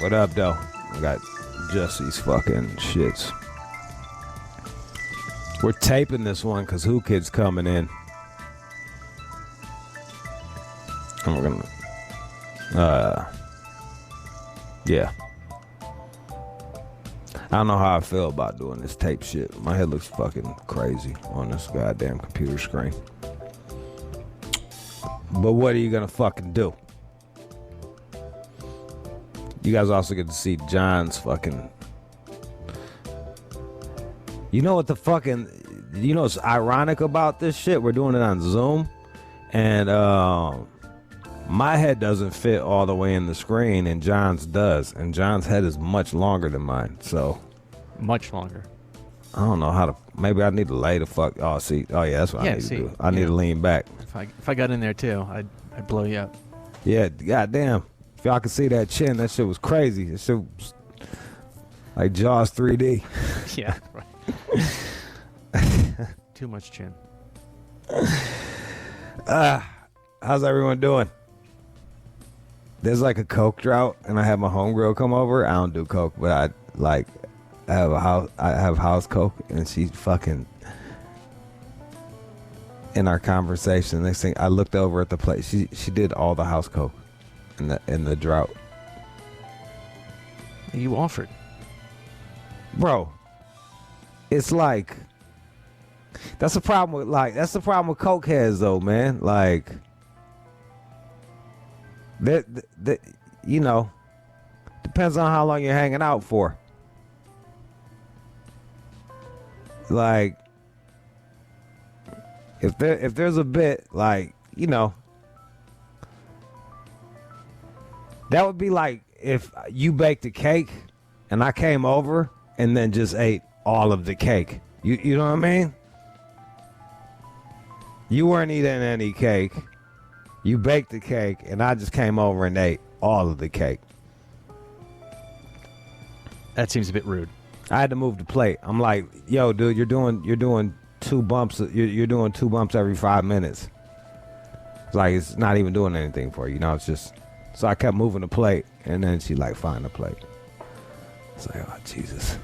What up, though? I got just these fucking shits. We're taping this one because Whoo Kid's coming in. And we're gonna, yeah. I don't know how I feel about doing this tape shit. My head looks fucking crazy on this goddamn computer screen. But what are you gonna fucking do? You guys also get to see John's fucking... You know what the fucking... You know what's ironic about this shit? We're doing it on Zoom. And my head doesn't fit all the way in the screen, and John's does. And John's head is much longer than mine, so... Much longer. I don't know how to... Maybe I need to lay the fuck... Oh, see. Oh, yeah, that's what I need to do. I need to lean back. If I got in there, too, I'd blow you up. Yeah, goddamn. If y'all can see that chin, that shit was crazy. That shit was like Jaws 3D. Yeah, right. Too much chin. How's everyone doing? There's like a Coke drought, and I have my homegirl come over. I don't do Coke, but I have house Coke, and she's fucking... In our conversation, next thing I looked over at the plate. She did all the house Coke in the drought. You offered, bro. It's like that's the problem with Coke heads, though, man. Like that you know, depends on how long you're hanging out for. Like if there's a bit, like, you know, that would be like if you baked a cake and I came over and then just ate all of the cake. You know what I mean? You weren't eating any cake. You baked the cake and I just came over and ate all of the cake. That seems a bit rude. I had to move the plate. I'm like, yo, dude, you're doing 2 bumps. You're doing 2 bumps every 5 minutes. It's like it's not even doing anything for you. You know, it's just... So I kept moving the plate, and then she like find the plate. It's like, oh Jesus.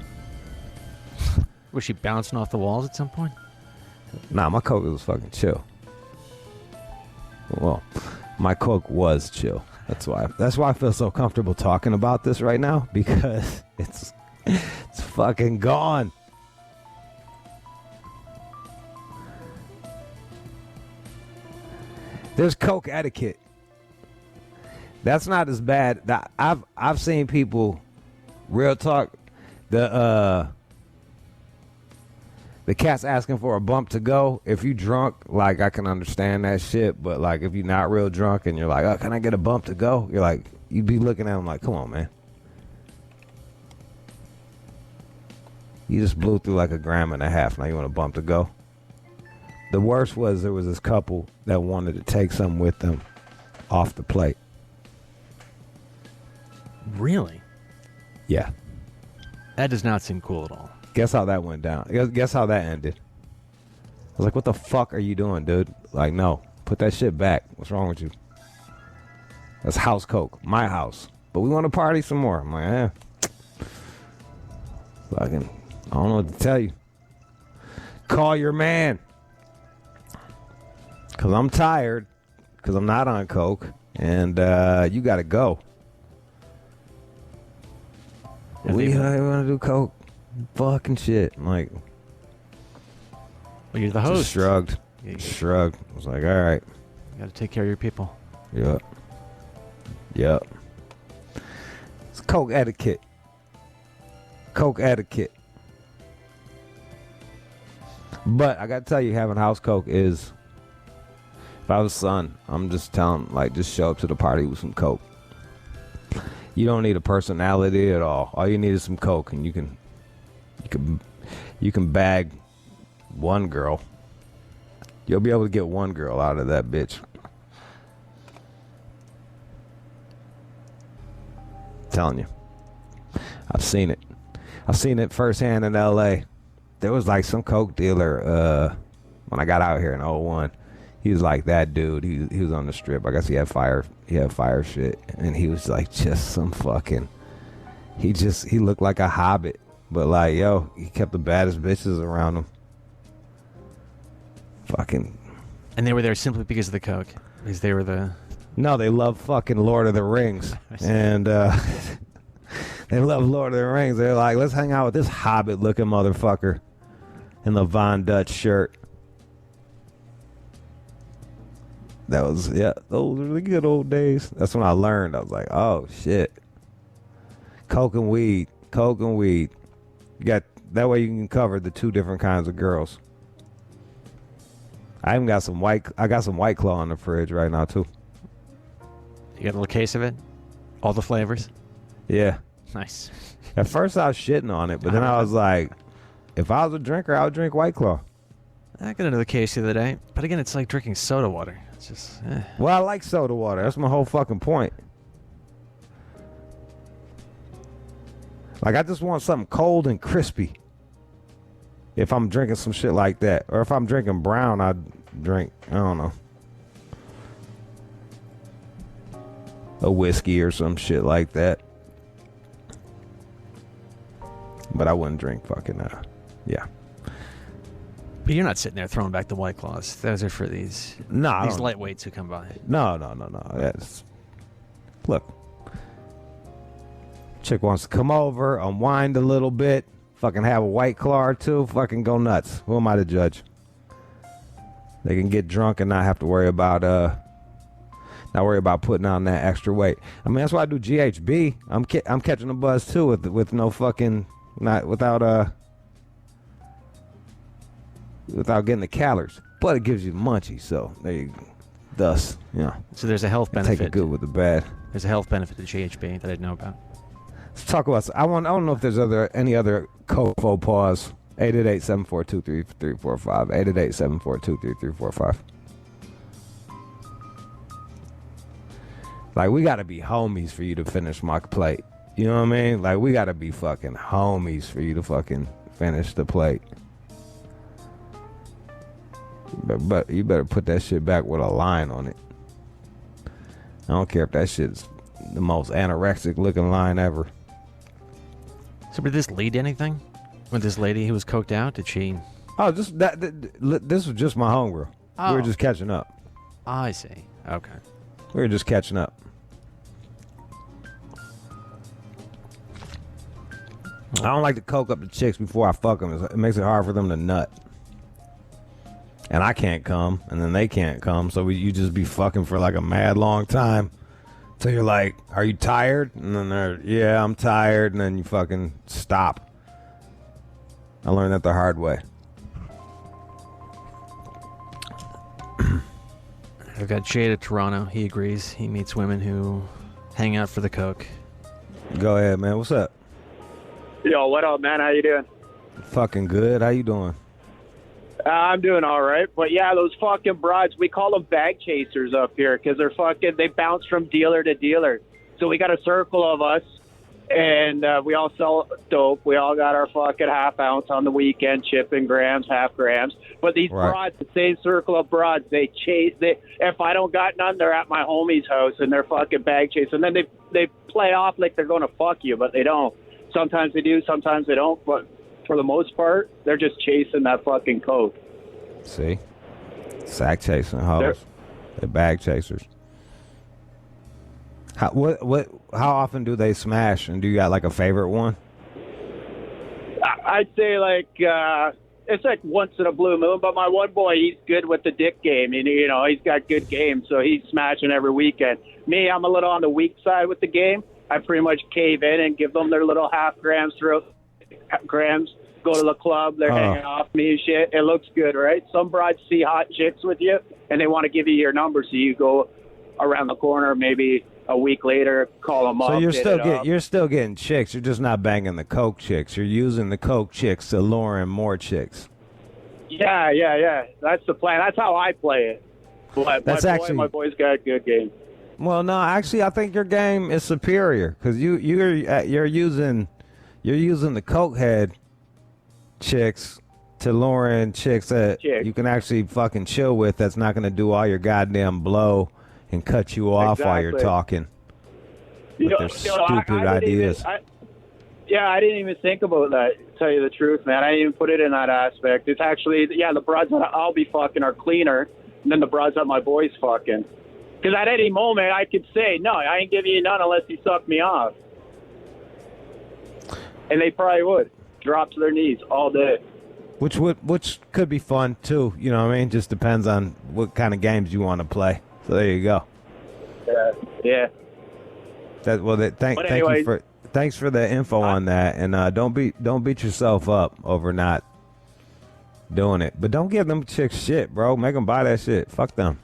Was she bouncing off the walls at some point? Nah, my Coke was fucking chill. Well, my Coke was chill. That's why I feel so comfortable talking about this right now, because it's fucking gone. There's Coke etiquette. That's not as bad. I've seen people, real talk, the cat's asking for a bump to go. If you drunk, like, I can understand that shit, but like if you're not real drunk and you're like, oh, can I get a bump to go? You're like, you'd be looking at him like, come on, man. You just blew through like 1.5 grams. Now you want a bump to go? The worst was there was this couple that wanted to take something with them off the plate. Really? Yeah. That does not seem cool at all. Guess how that went down? Guess how that ended? I was like, what the fuck are you doing, dude? Like, no. Put that shit back. What's wrong with you? That's house Coke. My house. But we want to party some more. I'm like, fucking, I don't know what to tell you. Call your man. Because I'm tired. Because I'm not on Coke. And you got to go. We want to do Coke. Fucking shit. I'm like, well, you're the host. Just shrugged. Shrugged. I was like, all right. You got to take care of your people. Yep. It's Coke etiquette. Coke etiquette. But I got to tell you, having house Coke is, if I was son, I'm just telling, like, just show up to the party with some Coke. You don't need a personality at all. All you need is some Coke, and you can bag one girl. You'll be able to get one girl out of that bitch. Telling you. I've seen it. I've seen it firsthand in LA. There was like some Coke dealer when I got out here in 01. He was like that dude. He was on the strip. I guess he had fire shit. And he was like just some fucking he looked like a hobbit, but like, yo, he kept the baddest bitches around him. Fucking. And they were there simply because of the coke. Because they were the. No, they love fucking Lord of the Rings, and they love Lord of the Rings. They're like, let's hang out with this hobbit-looking motherfucker in the Von Dutch shirt. That was, yeah, those were the good old days. That's when I learned. I was like, oh shit, coke and weed. You got that way you can cover the two different kinds of girls. I even got some white Claw in the fridge right now too. You got a little case of it? All the flavors? Yeah. Nice. At first I was shitting on it, but then I was like, if I was a drinker, I would drink White Claw. I got another case the other day, but again, it's like drinking soda water. It's just, Well, I like soda water. That's my whole fucking point. Like, I just want something cold and crispy. If I'm drinking some shit like that. Or if I'm drinking brown, I'd drink, I don't know, a whiskey or some shit like that. But I wouldn't drink fucking, yeah. But you're not sitting there throwing back the White Claws. Those are for these lightweights who come by. No. Look. Chick wants to come over, unwind a little bit, fucking have a White Claw or two, fucking go nuts. Who am I to judge? They can get drunk and not have to worry about putting on that extra weight. I mean, that's why I do GHB. I'm catching a buzz too with no fucking, not without getting the calories, but it gives you munchies. So there you go. Thus, So there's a health benefit. Take it good with the bad. There's a health benefit to GHB that I didn't know about. Let's talk about. I don't know if there's any other faux pause. 888-742-3345. 888-742-3345. Like, we gotta be homies for you to finish my plate. You know what I mean? Like, we gotta be fucking homies for you to fucking finish the plate. But you better put that shit back with a line on it. I don't care if that shit's the most anorexic looking line ever. So did this lead to anything? With this lady who was coked out? Did she... Oh, this was just my homegirl. Oh. We were just catching up. I see. Okay. We were just catching up. I don't like to coke up the chicks before I fuck them. It makes it hard for them to nut. And I can't come, and then they can't come, so you just be fucking for like a mad long time. So you're like, are you tired? And then they're, yeah, I'm tired, and then you fucking stop. I learned that the hard way. I've got Jade at Toronto. He agrees. He meets women who hang out for the coke. Go ahead, man. What's up? Yo, what up, man? How you doing? Fucking good. How you doing? I'm doing all right. But yeah, those fucking broads, we call them bag chasers up here because they bounce from dealer to dealer. So we got a circle of us, and we all sell dope. We all got our fucking half ounce on the weekend, chipping grams, half grams. But these broads, the same circle of broads, they chase. If I don't got none, they're at my homie's house and they're fucking bag chasing. And then they play off like they're going to fuck you, but they don't. Sometimes they do, sometimes they don't. But for the most part, they're just chasing that fucking coke. See? Sack chasing hoes. They're bag chasers. How often do they smash, and do you got like a favorite one? I'd say like it's like once in a blue moon, but my one boy, he's good with the dick game, and he's got good game, so he's smashing every weekend. Me, I'm a little on the weak side with the game. I pretty much cave in and give them their little half grams, go to the club, they're hanging off me and shit. It looks good, right? Some broads see hot chicks with you, and they want to give you your number, so you go around the corner maybe a week later, call them up. So you're still getting chicks. You're just not banging the coke chicks. You're using the coke chicks to lure in more chicks. Yeah. That's the plan. That's how I play it. But my boy's got a good game. Well, no, actually, I think your game is superior because you're using the coke head chicks to lure in chicks that you can actually fucking chill with. That's not going to do all your goddamn blow and cut you off while you're talking. With their stupid ideas. Yeah, I didn't even think about that, to tell you the truth, man. I didn't even put it in that aspect. It's actually, the broads that I'll be fucking are cleaner than the broads that my boys fucking. Because at any moment, I could say, no, I ain't giving you none unless you suck me off. And they probably would. Drop to their knees all day. Which could be fun, too. You know what I mean? Just depends on what kind of games you want to play. So there you go. Yeah. Thanks for the info on that, and don't beat yourself up over not doing it. But don't give them chicks shit, bro. Make them buy that shit. Fuck them.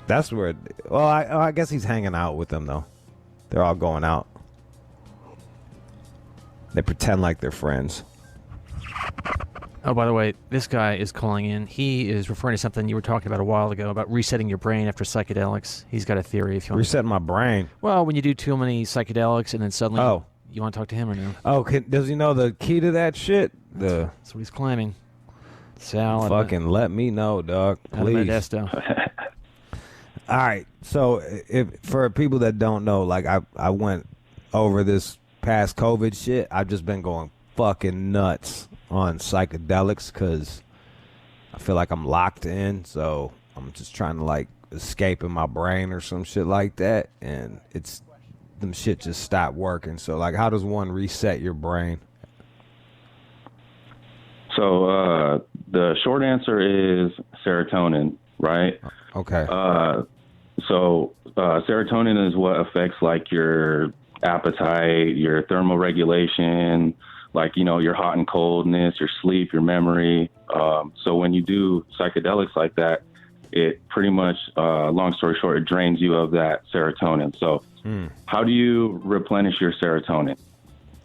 That's where. Well, I guess he's hanging out with them though. They're all going out. They pretend like they're friends. Oh, by the way, this guy is calling in. He is referring to something you were talking about a while ago about resetting your brain after psychedelics. He's got a theory. If you want reset my brain. Well, when you do too many psychedelics and then suddenly you want to talk to him or no? Oh, does he know the key to that shit? That's what he's claiming. Sal. Fucking let me know, dog. Please. All right. So, for people that don't know, like I went over this past COVID shit. I've just been going fucking nuts on psychedelics because I feel like I'm locked in, so I'm just trying to like escape in my brain or some shit like that, and them shit just stopped working. So like, how does one reset your brain? So the short answer is serotonin, right? Okay. So serotonin is what affects like your appetite, your thermoregulation, like, your hot and coldness, your sleep, your memory. So when you do psychedelics like that, it pretty much, long story short, it drains you of that serotonin. So how do you replenish your serotonin?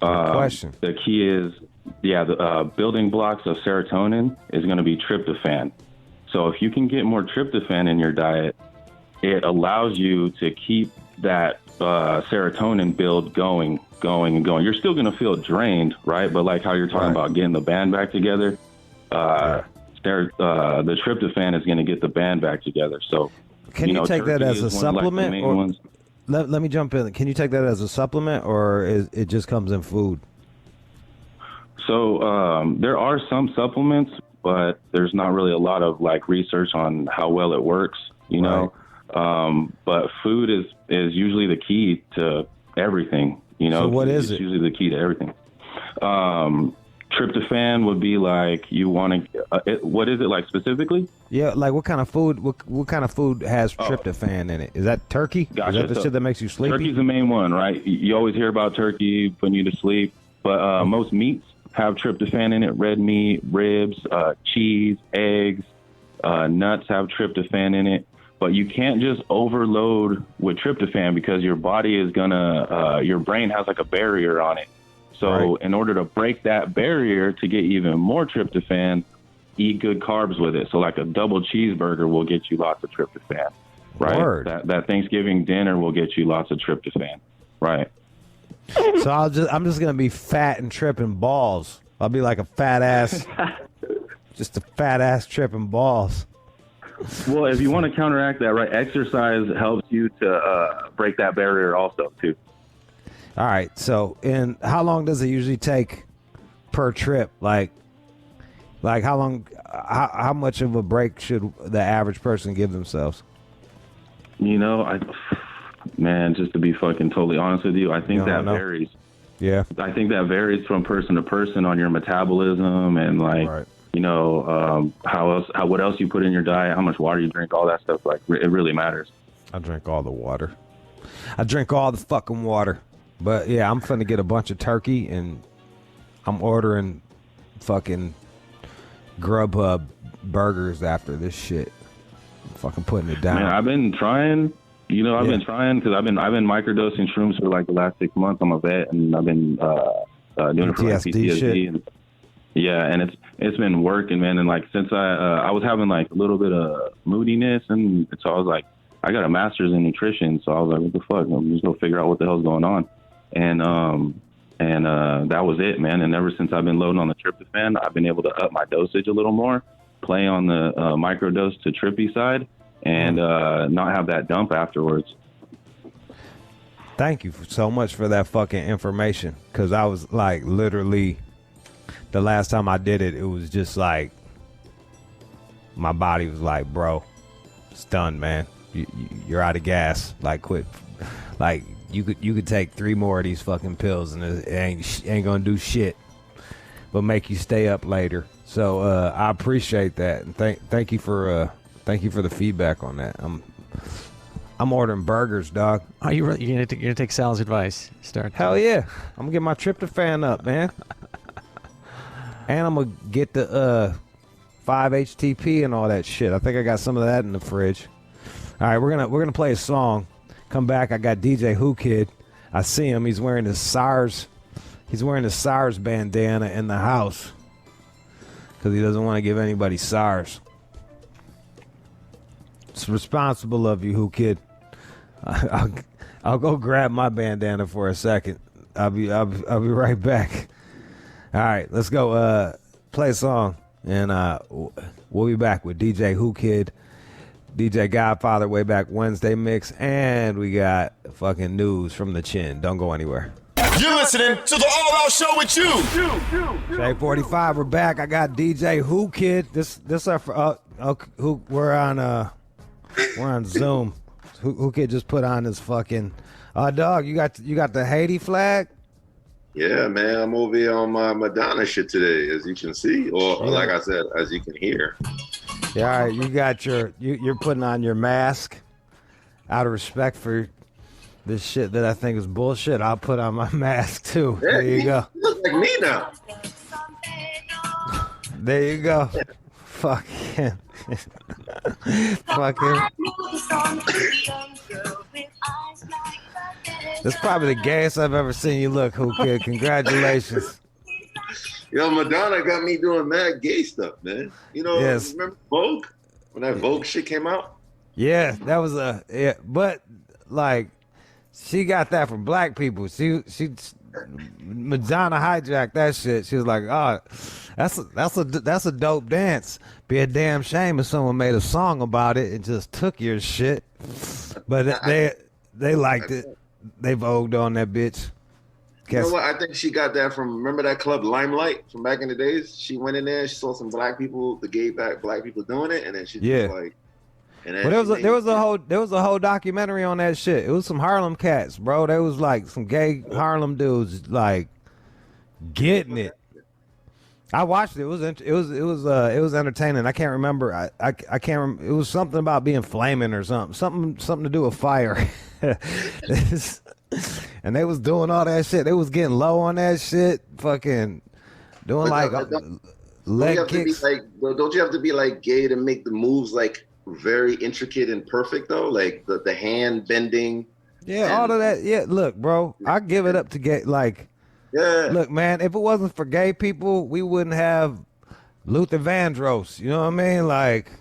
Question. The key is, the building blocks of serotonin is going to be tryptophan. So if you can get more tryptophan in your diet, it allows you to keep that serotonin build going. You're still going to feel drained, right? But like how you're talking about getting the band back together, the tryptophan is going to get the band back together. So can you take that as a supplement? Or let me jump in. Can you take that as a supplement, or it just comes in food? So there are some supplements, but there's not really a lot of like research on how well it works, know. But food is usually the key to everything, So what is it? It's usually the key to everything. Tryptophan would be like you want to. What is it like specifically? Yeah, like what kind of food? What kind of food has tryptophan in it? Is that turkey? Gotcha. Is that the shit that makes you sleepy? Turkey's the main one, right? You always hear about turkey putting you to sleep, but most meats have tryptophan in it. Red meat, ribs, cheese, eggs, nuts have tryptophan in it. But you can't just overload with tryptophan because your body is your brain has like a barrier on it. So in order to break that barrier to get even more tryptophan, eat good carbs with it. So like a double cheeseburger will get you lots of tryptophan, right? Word. That Thanksgiving dinner will get you lots of tryptophan, right? So I'm just gonna be fat and tripping balls. I'll be like a fat ass, just a fat ass tripping balls. Well, if you want to counteract that, right, exercise helps you to break that barrier also, too. All right. So, and how long does it usually take per trip? Like how long, how much of a break should the average person give themselves? Just to be fucking totally honest with you, I think that varies. Yeah. I think that varies from person to person on your metabolism and what else you put in your diet, how much water you drink, all that stuff. Like, it really matters. I drink all the water. I drink all the fucking water. But yeah, I'm finna get a bunch of turkey and I'm ordering fucking Grubhub burgers after this shit. I'm fucking putting it down. Man, I've been trying. I've been trying because I've been microdosing shrooms for like the last 6 months. I'm a vet and I've been doing it for like PTSD shit. And it's been working, man. And like since I was having like a little bit of moodiness, and so I was like, I got a master's in nutrition, so I was like, what the fuck? I'm just gonna figure out what the hell's going on. And that was it, man. And ever since I've been loading on the tryptophan, I've been able to up my dosage a little more, play on the microdose to trippy side, and not have that dump afterwards. Thank you so much for that fucking information. Because I was like, literally, the last time I did it, it was just like, my body was like, bro, it's done, man. You're out of gas. Like, quit. Like, you could take 3 more of these fucking pills and it ain't gonna do shit but make you stay up later. So I appreciate that, and thank you for the feedback on that. I'm ordering burgers, dog. Are you really? You're gonna take Sal's advice? Hell yeah! I'm gonna get my tryptophan up, man. And I'm gonna get the 5-HTP and all that shit. I think I got some of that in the fridge. All right, we're gonna play a song. Come back. I got DJ Whoo Kid. I see him. He's wearing his SARS. He's wearing his SARS bandana in the house because he doesn't want to give anybody SARS. It's responsible of you, Whoo Kid. I'll go grab my bandana for a second. I'll be right back. All right, let's go play a song, and we'll be back with DJ Whoo Kid, DJ Godfather way back Wednesday mix, and we got fucking news from the chin. Don't go anywhere. You're listening to the All Out Show with you. J45, we're back. I got DJ Whoo Kid. This who we're on Zoom. Whoo Kid just put on his fucking dog. You got the Haiti flag? Yeah, man. I'm over here on my Madonna shit today, as you can see, or like I said, as you can hear. Yeah, all right. You got you're putting on your mask out of respect for this shit that I think is bullshit. I'll put on my mask too. Yeah, there you go. You look like me now. There you go. Fuck him. Fuck him. That's probably the gayest I've ever seen you look, Whoo Kid. Congratulations. Yo, Madonna got me doing mad gay stuff, man. You know, yes. Remember Vogue? When that Vogue shit came out? Yeah, that was but like she got that from black people. She Madonna hijacked that shit. She was like, "Oh, that's a dope dance. Be a damn shame if someone made a song about it and just took your shit." But they liked it. They vogued on that bitch. You know what? I think she got that from, remember that club Limelight from back in the days? She went in there, she saw some black people, the gay black people doing it, and then she was like, and then there was a whole documentary on that shit. It was some Harlem cats, bro. There was like some gay Harlem dudes like getting it. I watched it. It was entertaining. I can't remember. I can't remember. It was something about being flaming or something to do with fire. And they was doing all that shit. They was getting low on that shit. Fucking doing leg kicks. Don't you have to be like gay to make the moves like very intricate and perfect though? Like the hand bending. Yeah, all of that. Yeah, look, bro, I give it up to gay. Like, yeah. Look, man, if it wasn't for gay people, we wouldn't have Luther Vandross. You know what I mean? Like,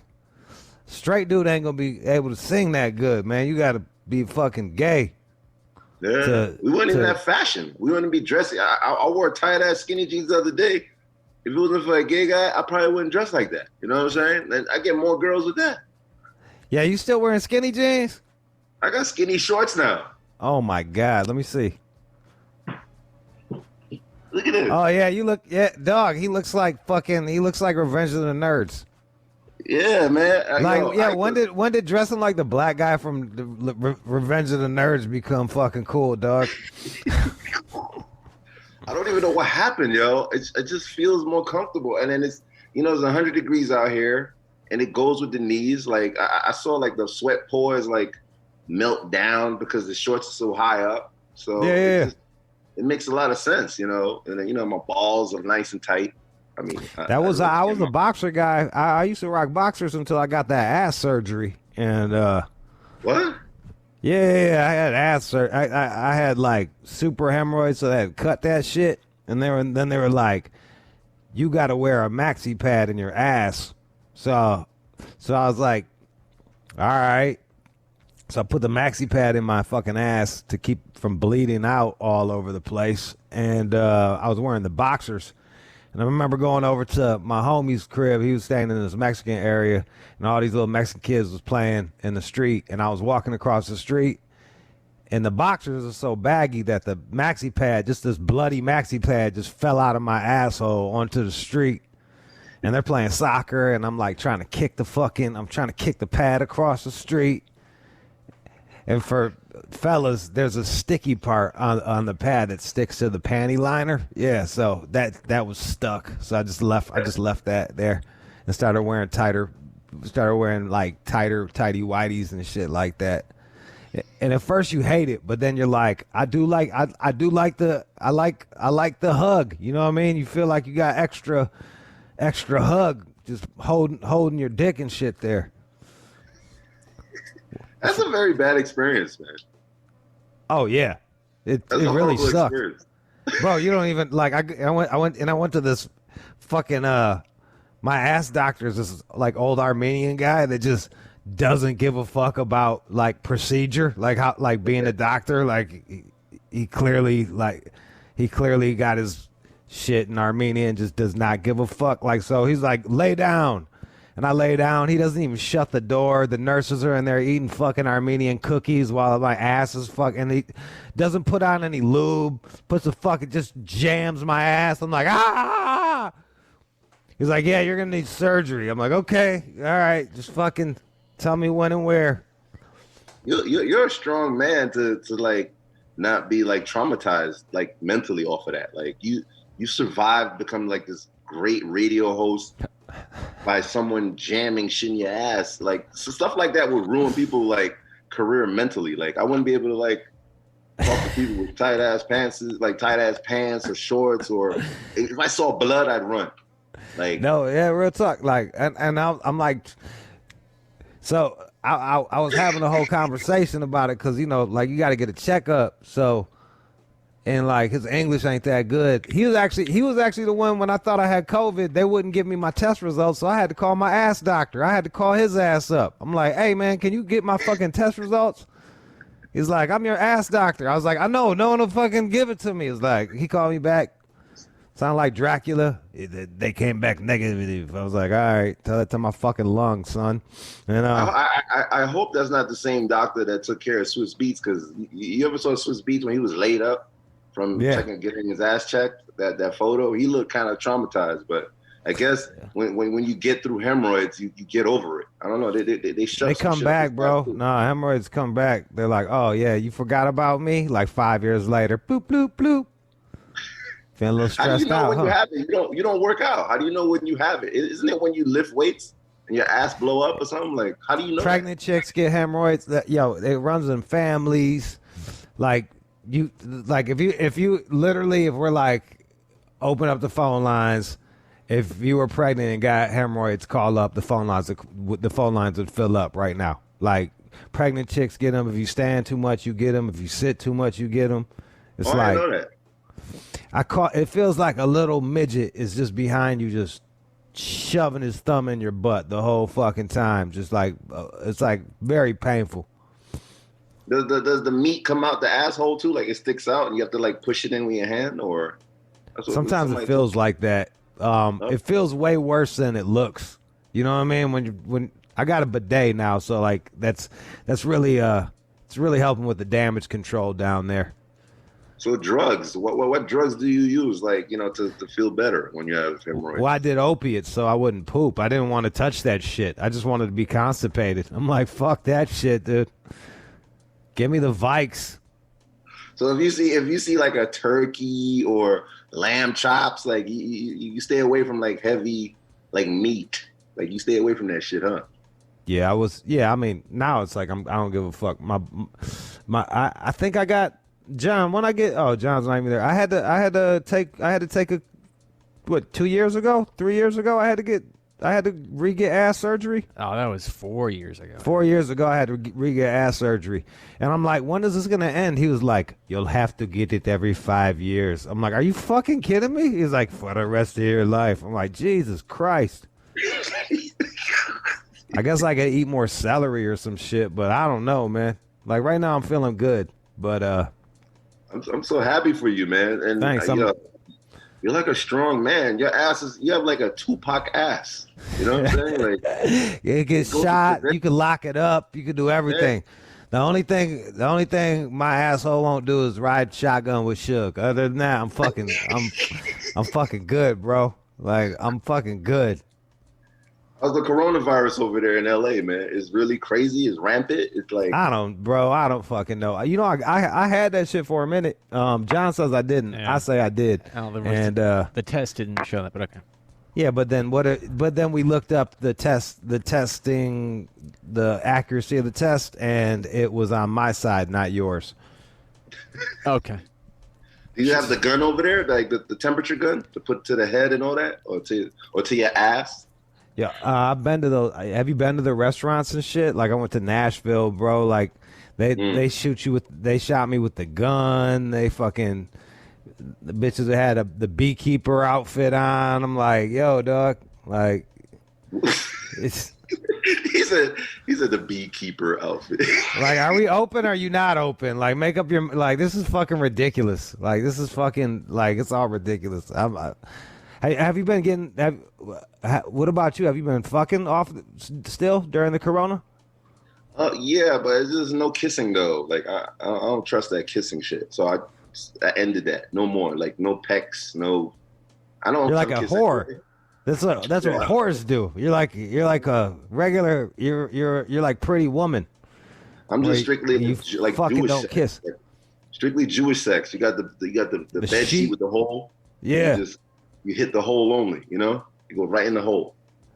straight dude ain't gonna be able to sing that good, man. You gotta be fucking gay. Yeah, we wouldn't even have fashion. We wouldn't be dressing. I wore tight ass skinny jeans the other day. If it wasn't for a gay guy, I probably wouldn't dress like that. You know what I'm saying? And I get more girls with that. Yeah, you still wearing skinny jeans? I got skinny shorts now. Oh my God, let me see. Look at this. Oh yeah, dog. He looks like Revenge of the Nerds. Yeah, man. When did dressing like the black guy from the Revenge of the Nerds become fucking cool, dog? I don't even know what happened, yo. It just feels more comfortable, and then it's 100 degrees out here, and it goes with the knees. Like I saw like the sweat pores like melt down because the shorts are so high up. So it makes a lot of sense, And then my balls are nice and tight. I mean, I was a boxer guy. I used to rock boxers until I got that ass surgery. And what? Yeah, I had ass surgery. I had like super hemorrhoids, so they had cut that shit. And then they were like, you got to wear a maxi pad in your ass. So I was like, all right. So I put the maxi pad in my fucking ass to keep from bleeding out all over the place. And I was wearing the boxers. And I remember going over to my homie's crib. He was staying in this Mexican area, and all these little Mexican kids was playing in the street. And I was walking across the street, And the boxers are so baggy that the maxi pad, just this bloody maxi pad, just fell out of my asshole onto the street. And they're playing soccer, and I'm like trying to kick the pad across the street. And for fellas, there's a sticky part on the pad that sticks to the panty liner. Yeah, so that was stuck. So I just left that there and started wearing like tighty whities and shit like that. And at first you hate it, but then you're like, I like the hug. You know what I mean? You feel like you got extra hug just holding your dick and shit there. That's a very bad experience, man. Oh yeah, it really sucked, bro. You don't even like. I went to this fucking my ass doctor is this like old Armenian guy that just doesn't give a fuck about like procedure, like how like being a doctor. Like he clearly got his shit in Armenian, just does not give a fuck. Like, so he's like, lay down. And I lay down. He doesn't even shut the door. The nurses are in there eating fucking Armenian cookies while my ass is fucking. He doesn't put on any lube. Puts a fucking, just jams my ass. I'm like, ah! He's like, yeah, you're going to need surgery. I'm like, okay, all right. Just fucking tell me when and where. You're a strong man to like not be like traumatized like mentally off of that. Like you survived becoming like this great radio host by someone jamming shit in your ass. Like so stuff like that would ruin people like career mentally. Like I wouldn't be able to like talk to people with tight ass pants or shorts, or if I saw blood, I'd run. Like no, yeah, real talk. Like and I'm like, so I was having a whole conversation about it because, you know, like you got to get a checkup. So, and like his English ain't that good. He was actually the one when I thought I had COVID, they wouldn't give me my test results. So I had to call my ass doctor. I had to call his ass up. I'm like, hey man, can you get my fucking test results? He's like, I'm your ass doctor. I was like, I know, no one will fucking give it to me. It's like, he called me back. Sound like Dracula. They came back negative. I was like, all right, tell that to my fucking lungs, son. And I hope that's not the same doctor that took care of Swiss Beats, because you ever saw Swiss Beats when he was laid up from getting his ass checked? That photo, he looked kind of traumatized. But I guess when you get through hemorrhoids, you get over it. I don't know. They come back, bro. No, hemorrhoids come back. They're like, oh yeah, you forgot about me. Like 5 years later, bloop bloop bloop. Feeling a little stressed out. How do you know when you have it? You don't work out. How do you know when you have it? Isn't it when you lift weights and your ass blow up or something? Like, how do you know? Pregnant chicks get hemorrhoids. It runs in families. Like if we're like open up the phone lines, if you were pregnant and got hemorrhoids, call up the phone lines. The phone lines would fill up right now. Like pregnant chicks get them. If you stand too much, you get them. If you sit too much, you get them. It's like, I know that. It feels like a little midget is just behind you, just shoving his thumb in your butt the whole fucking time. Just like it's like very painful. Does the meat come out the asshole too? Like it sticks out and you have to like push it in with your hand, or sometimes it feels like that. It feels way worse than it looks. You know what I mean? When I got a bidet now, so like that's really it's really helping with the damage control down there. So drugs, what drugs do you use, like, you know, to feel better when you have hemorrhoids? Well, I did opiates so I wouldn't poop. I didn't want to touch that shit. I just wanted to be constipated. I'm like, fuck that shit, dude. Give me the Vikes. So if you see like a turkey or lamb chops, like you stay away from like heavy like meat. Like you stay away from that shit, huh? Yeah, I mean, now it's like I don't give a fuck. I think I got John, when I get John's not even there. I had to take 2 years ago, 3 years ago, I had to re-get ass surgery. Oh, that was 4 years ago. 4 years ago I had to re-get ass surgery. And I'm like, when is this gonna end? He was like, you'll have to get it every 5 years. I'm like, are you fucking kidding me? He's like, for the rest of your life. I'm like, Jesus Christ. I guess I could eat more celery or some shit, but I don't know, man. Like right now I'm feeling good, but I'm so happy for you, man. And thanks. You're like a strong man. Your ass you have like a Tupac ass. You know what I'm saying? Like it gets shot. You can lock it up. You can do everything. The only thing my asshole won't do is ride shotgun with Suge. Other than that, I'm fucking good, bro. Like, I'm fucking good. How's the coronavirus over there in LA, man? It's really crazy. It's rampant. It's like I don't fucking know. You know, I had that shit for a minute. John says I didn't. Yeah. I say I did. And the test didn't show that, but okay. Yeah, but then then we looked up the testing, the accuracy of the test, and it was on my side, not yours. Okay. Do you have the gun over there, like the temperature gun to put to the head and all that, or to your ass? Yeah, I've been to those. Have you been to the restaurants and shit? Like I went to Nashville, bro. Like they shoot you with. They shot me with the gun. They fucking. The bitches that had the beekeeper outfit on. I'm like, yo, dog. Like, it's. He said the beekeeper outfit. Like, are we open or are you not open? Like, make up your. Like, this is fucking ridiculous. Like, this is fucking. Like, it's all ridiculous. Have you been getting. What about you? Have you been fucking off still during the corona? Yeah, but there's no kissing though. Like, I don't trust that kissing shit. So I ended that. No more. Like no pecs. No. I don't. You're like a whore. That's what whores do. You're like a regular. You're like Pretty Woman. I'm just strictly like fucking Jewish don't sex. kiss. Like, strictly Jewish sex. You got the bed sheet with the hole. Yeah. You hit the hole only. You know. You go right in the hole.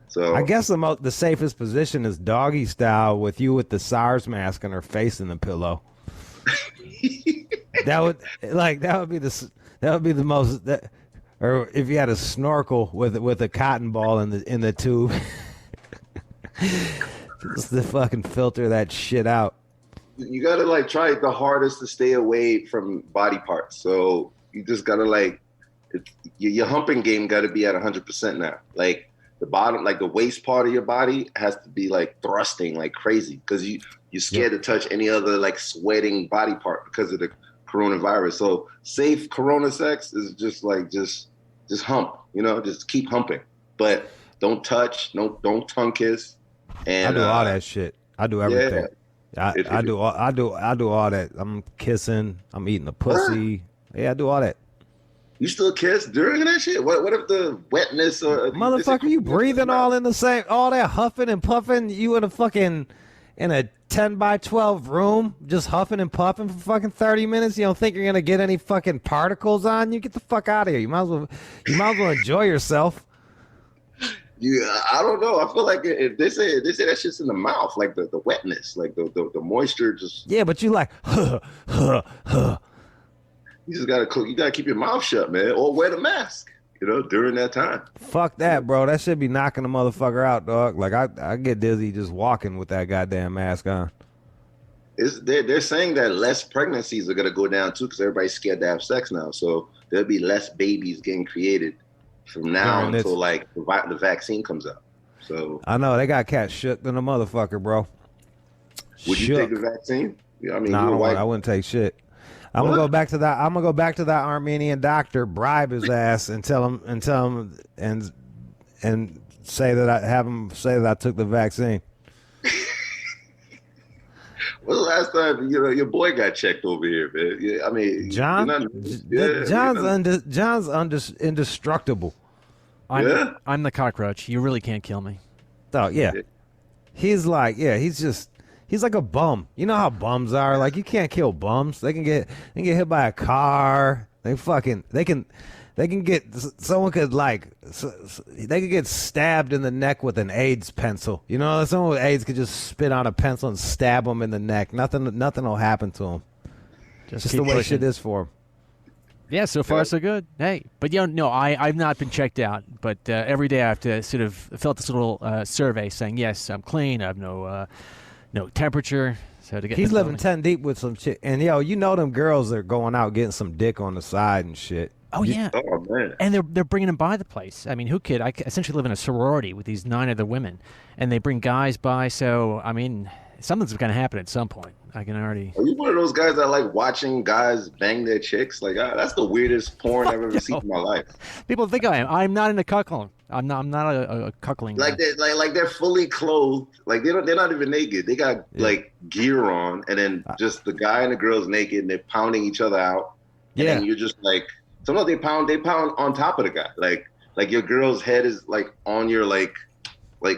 So I guess the safest position is doggy style with you with the SARS mask and her face in the pillow. that would be the most. Or if you had a snorkel with a cotton ball in the tube, just to fucking filter that shit out. You gotta like try the hardest to stay away from body parts. So you just gotta your humping game got to be at 100% now. Like the bottom, like the waist part of your body has to be like thrusting like crazy because you're scared to touch any other like sweating body part because of the coronavirus. So safe corona sex is just hump, you know, just keep humping, but don't touch, don't tongue kiss. And I do all that shit. I do everything. Yeah. I do all that. I'm kissing. I'm eating the pussy. Yeah, I do all that. You still kiss during that shit? What if the wetness or motherfucker? You breathing all in the same, all that huffing and puffing. You in a 10 by 12 room, just huffing and puffing for fucking 30 minutes. You don't think you're gonna get any fucking particles on you? Get the fuck out of here. You might as well enjoy yourself. Yeah, I don't know. I feel like if they say that shit's in the mouth, like the wetness, like the moisture, just yeah. But you like, you just gotta keep your mouth shut, man, or wear the mask. You know, during that time. Fuck that, bro. That should be knocking the motherfucker out, dog. Like I get dizzy just walking with that goddamn mask on. They're saying that less pregnancies are gonna go down too because everybody's scared to have sex now. So there'll be less babies getting created from now until like the vaccine comes out. So I know they got cats shook than a motherfucker, bro. Would you take the vaccine? Yeah, I mean, I wouldn't take shit. I'm gonna go back to that Armenian doctor, bribe his ass, and tell him and say that I took the vaccine. When's the last time your boy got checked over here, man? Yeah, I mean, John's indestructible. I'm the cockroach. You really can't kill me. Oh yeah, he's like a bum. You know how bums are. Like you can't kill bums. They can get hit by a car. They can get someone could they could get stabbed in the neck with an AIDS pencil. You know, someone with AIDS could just spit on a pencil and stab them in the neck. Nothing will happen to them. Just the way pushing. Shit is for them. Yeah, so far so good. Hey, but I've not been checked out. But every day I have to sort of fill out this little survey saying yes, I'm clean. I have no temperature. So to get he's living 10 deep with some shit, and them girls are going out getting some dick on the side and shit. Oh yeah, oh man, and they're bringing them by the place. I mean, who could? I essentially live in a sorority with these 9 other women, and they bring guys by. So I mean, something's going to happen at some point. I can already. Are you one of those guys that like watching guys bang their chicks? Like that's the weirdest porn I've ever seen in my life. People think I am. I'm not into cuckolding. I'm not a cuckolding. Like they're fully clothed. Like they're not even naked. They got like gear on, and then just the guy and the girl's naked, and they're pounding each other out. And then you're just like, sometimes they pound on top of the guy. Like your girl's head is like on your like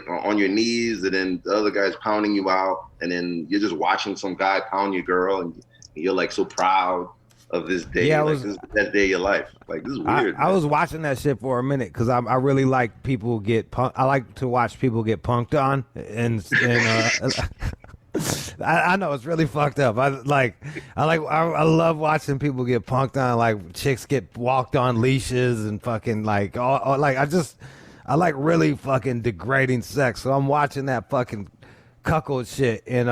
on your knees, and then the other guy's pounding you out, and then you're just watching some guy pound your girl, and you're like so proud of this day. Yeah, this is the best day of your life. Like, this is weird. I was watching that shit for a minute because I really like people get punked. I like to watch people get punked on, and I know it's really fucked up. I love watching people get punked on, like chicks get walked on leashes and fucking like all like I like really fucking degrading sex. So I'm watching that fucking cuckold shit, and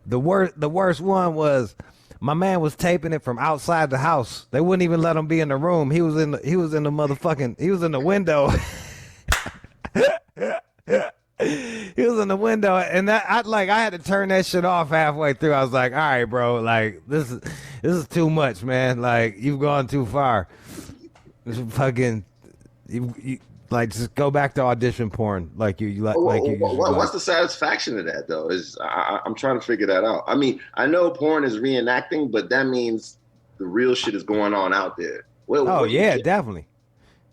the worst one was my man was taping it from outside the house. They wouldn't even let him be in the room. He was in the window. He was in the window, and I had to turn that shit off halfway through. I was like, all right, bro, like this is too much, man. Like, you've gone too far. This is fucking you like, just go back to audition porn. What's the satisfaction of that though? I'm trying to figure that out. I mean, I know porn is reenacting, but that means the real shit is going on out there. Definitely.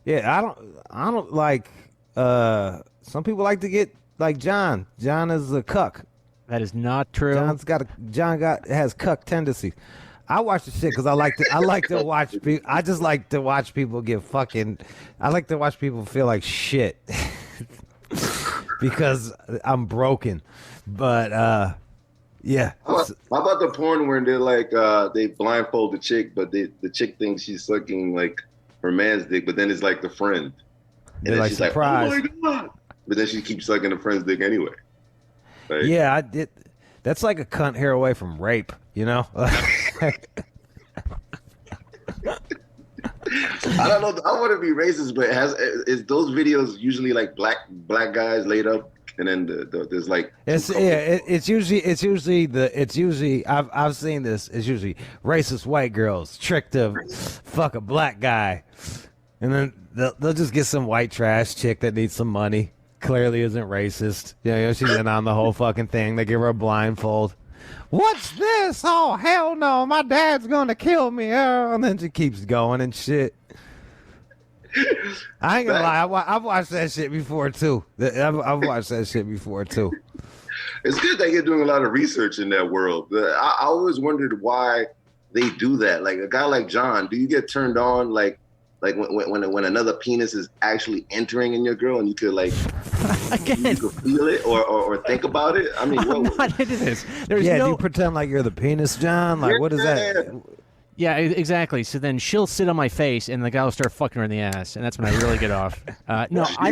Yeah, I don't like. Some people like to get like John. John is a cuck. That is not true. Has cuck tendencies. I watch the shit because I like to watch people. I just like to watch people get fucking. I like to watch people feel like shit because I'm broken. But yeah. How about the porn where they're like they blindfold the chick, but the chick thinks she's sucking like her man's dick, but then it's like the friend, and then like, she's surprised. like, "Oh my god!" But then she keeps sucking the friend's dick anyway. Like, yeah, I did. That's like a cunt hair away from rape, you know? I don't know. I want to be racist, but is those videos usually like black guys laid up, and then there's like it's usually I've seen this. It's usually racist white girls tricked to fuck a black guy, and then they'll just get some white trash chick that needs some money. Clearly isn't racist. You know, she's in on the whole fucking thing. They give her a blindfold. What's this? Oh, hell no. My dad's going to kill me. Oh, and then she keeps going and shit. I ain't going to lie. I've watched that shit before, too. I've watched that shit before, too. It's good that you're doing a lot of research in that world. I always wondered why they do that. Like, a guy like John, do you get turned on, like when another penis is actually entering in your girl, and you could like you could feel it or think about it? I mean, I'm not into this. Do you pretend like you're the penis, John? Like, what is that? Yeah, exactly. So then she'll sit on my face, and the guy will start fucking her in the ass, and that's when I really get off. No, I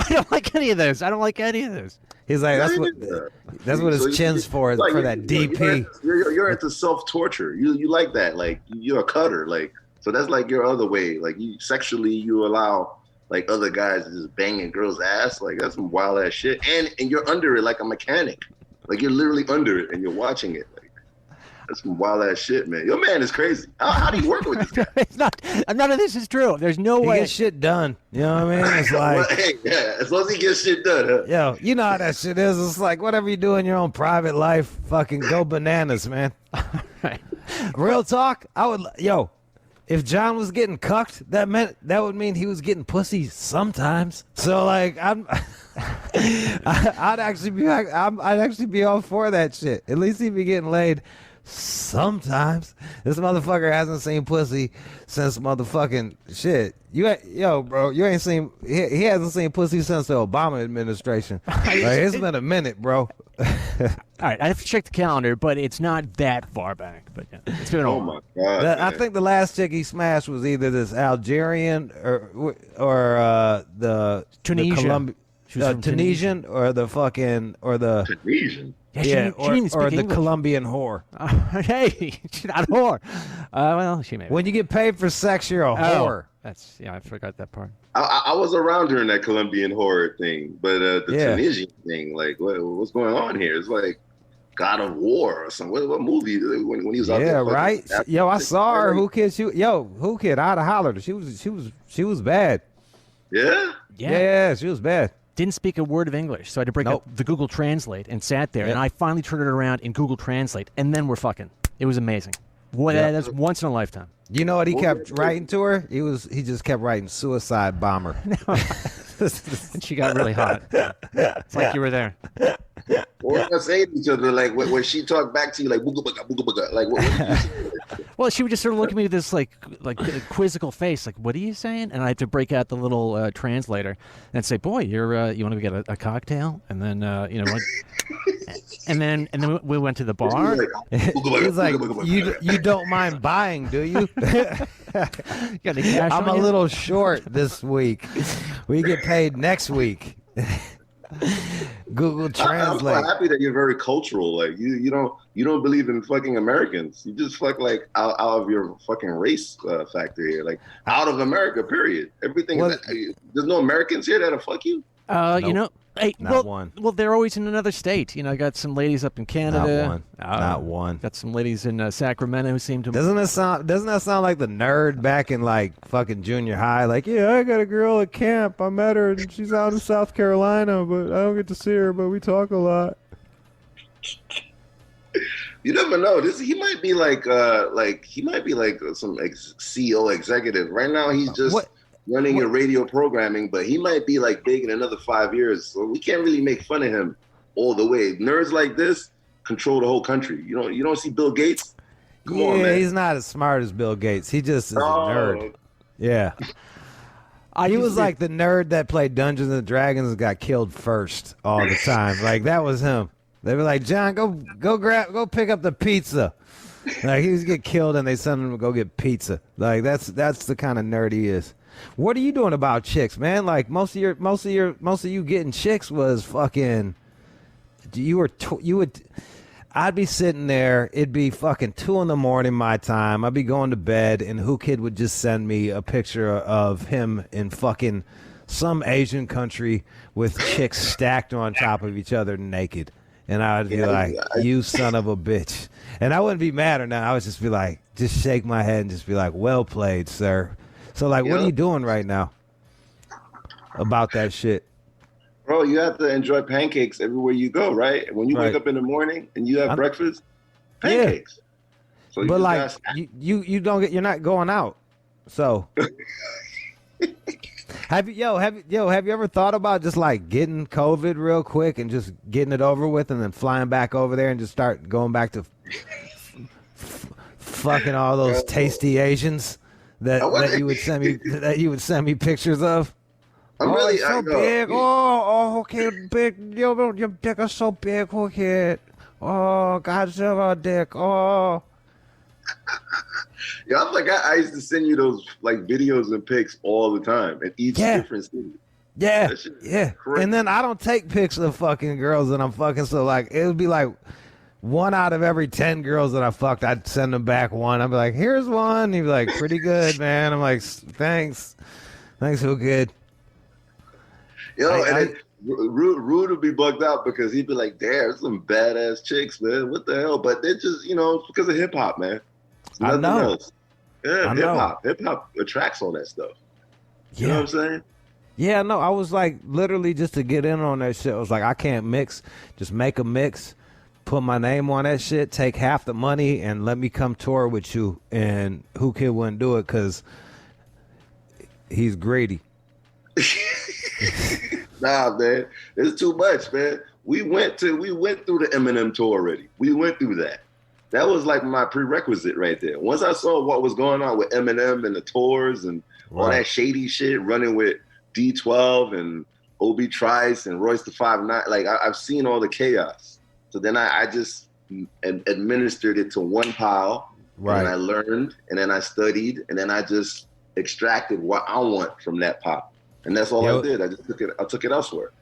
don't like any of those. I don't like any of those. He's like, that's what his chin's for, like, for that DP. You're into self-torture. You like that. Like, you're a cutter. Like, so that's like your other way. Like, you allow like other guys to just banging girls' ass. Like, that's some wild ass shit. And you're under it like a mechanic. Like, you're literally under it and you're watching it. Like, that's some wild ass shit, man. Your man is crazy. How do you work with this guy? It's not. None of this is true. There's no way. He gets shit done. You know what I mean? It's like, as long as he gets shit done. Huh? Yo, you know how that shit is. It's like whatever you do in your own private life, fucking go bananas, man. Right. Real talk. If John was getting cucked, that would mean he was getting pussy sometimes. So like, I'd actually be all for that shit. At least he'd be getting laid sometimes. This motherfucker hasn't seen pussy since motherfucking shit. Bro, you ain't seen. He hasn't seen pussy since the Obama administration. Like, it's been a minute, bro. All right, I have to check the calendar, but it's not that far back. But yeah, it's been oh my god! I think the last chick he smashed was either this Algerian or the Tunisian. Tunisian or the Tunisian. Yeah, or the Colombian whore. Hey, she's not a whore. Well, she may be. When you get paid for sex, you're a whore. I forgot that part. I was around during that Colombian horror thing, but the Tunisian thing, like, what's going on here? It's like God of War or something. What movie when he was out there? Yeah, right. Yo, I saw her. Who Kid? Who Kid? I'd have hollered. She was bad. Yeah. Yeah, she was bad. Didn't speak a word of English, so I had to break up the Google Translate and sat there, and I finally turned it around in Google Translate, and then we're fucking. It was amazing. That's once in a lifetime. You know what he kept writing to her? He just kept writing suicide bomber. And she got really hot. It's like you were there. What was saying to each other, like when she talked back to you, like booga booga booga booga, like what did you say? Well, she would just sort of look at me with this like quizzical face, like, "What are you saying?" And I had to break out the little translator and say, "Boy, you want to get a cocktail?" And then and then we went to the bar. He's like, "You don't mind buying, do you?" I'm a little short this week. We get paid next week. Google Translate. I'm so happy that you're very cultural. Like you don't believe in fucking Americans. You just fuck like out of your fucking race factor here. Like out of America. Period. Everything. There's no Americans here that'll fuck you. Nope. Not one. Well, they're always in another state. I got some ladies up in Canada. Not one. Got some ladies in Sacramento who seem to. Doesn't that sound like the nerd back in like fucking junior high? Like, yeah, I got a girl at camp. I met her and she's out in South Carolina, but I don't get to see her. But we talk a lot. You never know. He might be like some CEO executive. Right now, he's just. Running your radio programming, but he might be like big in another 5 years. So we can't really make fun of him all the way. Nerds like this control the whole country. You don't see Bill Gates? Come on, man. He's not as smart as Bill Gates. He just is a nerd. Yeah. He was like the nerd that played Dungeons and Dragons and got killed first all the time. Like that was him. They were like, John, go pick up the pizza. Like he was get killed and they send him to go get pizza. Like that's the kind of nerd he is. What are you doing about chicks, man? Like most of you getting chicks was fucking. I'd be sitting there. It'd be fucking 2 a.m. my time. I'd be going to bed, and Who Kid would just send me a picture of him in fucking some Asian country with chicks stacked on top of each other naked, and I would be like, "You son of a bitch," and I wouldn't be mad or nothing. I would just be like, just shake my head and just be like, "Well played, sir." So, like, what are you doing right now about that shit? Bro, you have to enjoy pancakes everywhere you go, right? When you wake up in the morning and you have breakfast, pancakes. Yeah. So but like, you don't get, you're not going out. So, have you ever thought about just like getting COVID real quick and just getting it over with, and then flying back over there and just start going back to fucking all those tasty Asians? That you would send me pictures of. Really so big. Okay, big. Your dick is so big. Okay. Oh, Godzilla dick. Oh. Yeah, I used to send you those like videos and pics all the time at each different city. Yeah, yeah. And then I don't take pics of fucking girls that I'm fucking. So like, it would be like 1 out of every 10 girls that I fucked, I'd send them back one. I'd be like, here's one. He'd be like, pretty good, man. I'm like, thanks, so good. Rude would be bugged out because he'd be like, damn, some badass chicks, man. What the hell? But they're just, it's because of hip hop, man. I know. Else. Yeah, hip hop attracts all that stuff. You know what I'm saying? Yeah, no, I was like, literally just to get in on that shit. I was like, I can't mix. Just make a mix. Put my name on that shit, take half the money, and let me come tour with you. And Who Kid wouldn't do it because he's greedy. Nah, man, it's too much, man. We went through the Eminem tour already. We went through that. That was like my prerequisite right there. Once I saw what was going on with Eminem and the tours and all that shady shit, running with D12 and Obi Trice and Royce the 5'9", like I've seen all the chaos. So then I just administered it to one pile, and I learned, and then I studied, and then I just extracted what I want from that pile, and that's all I did. I just took it elsewhere,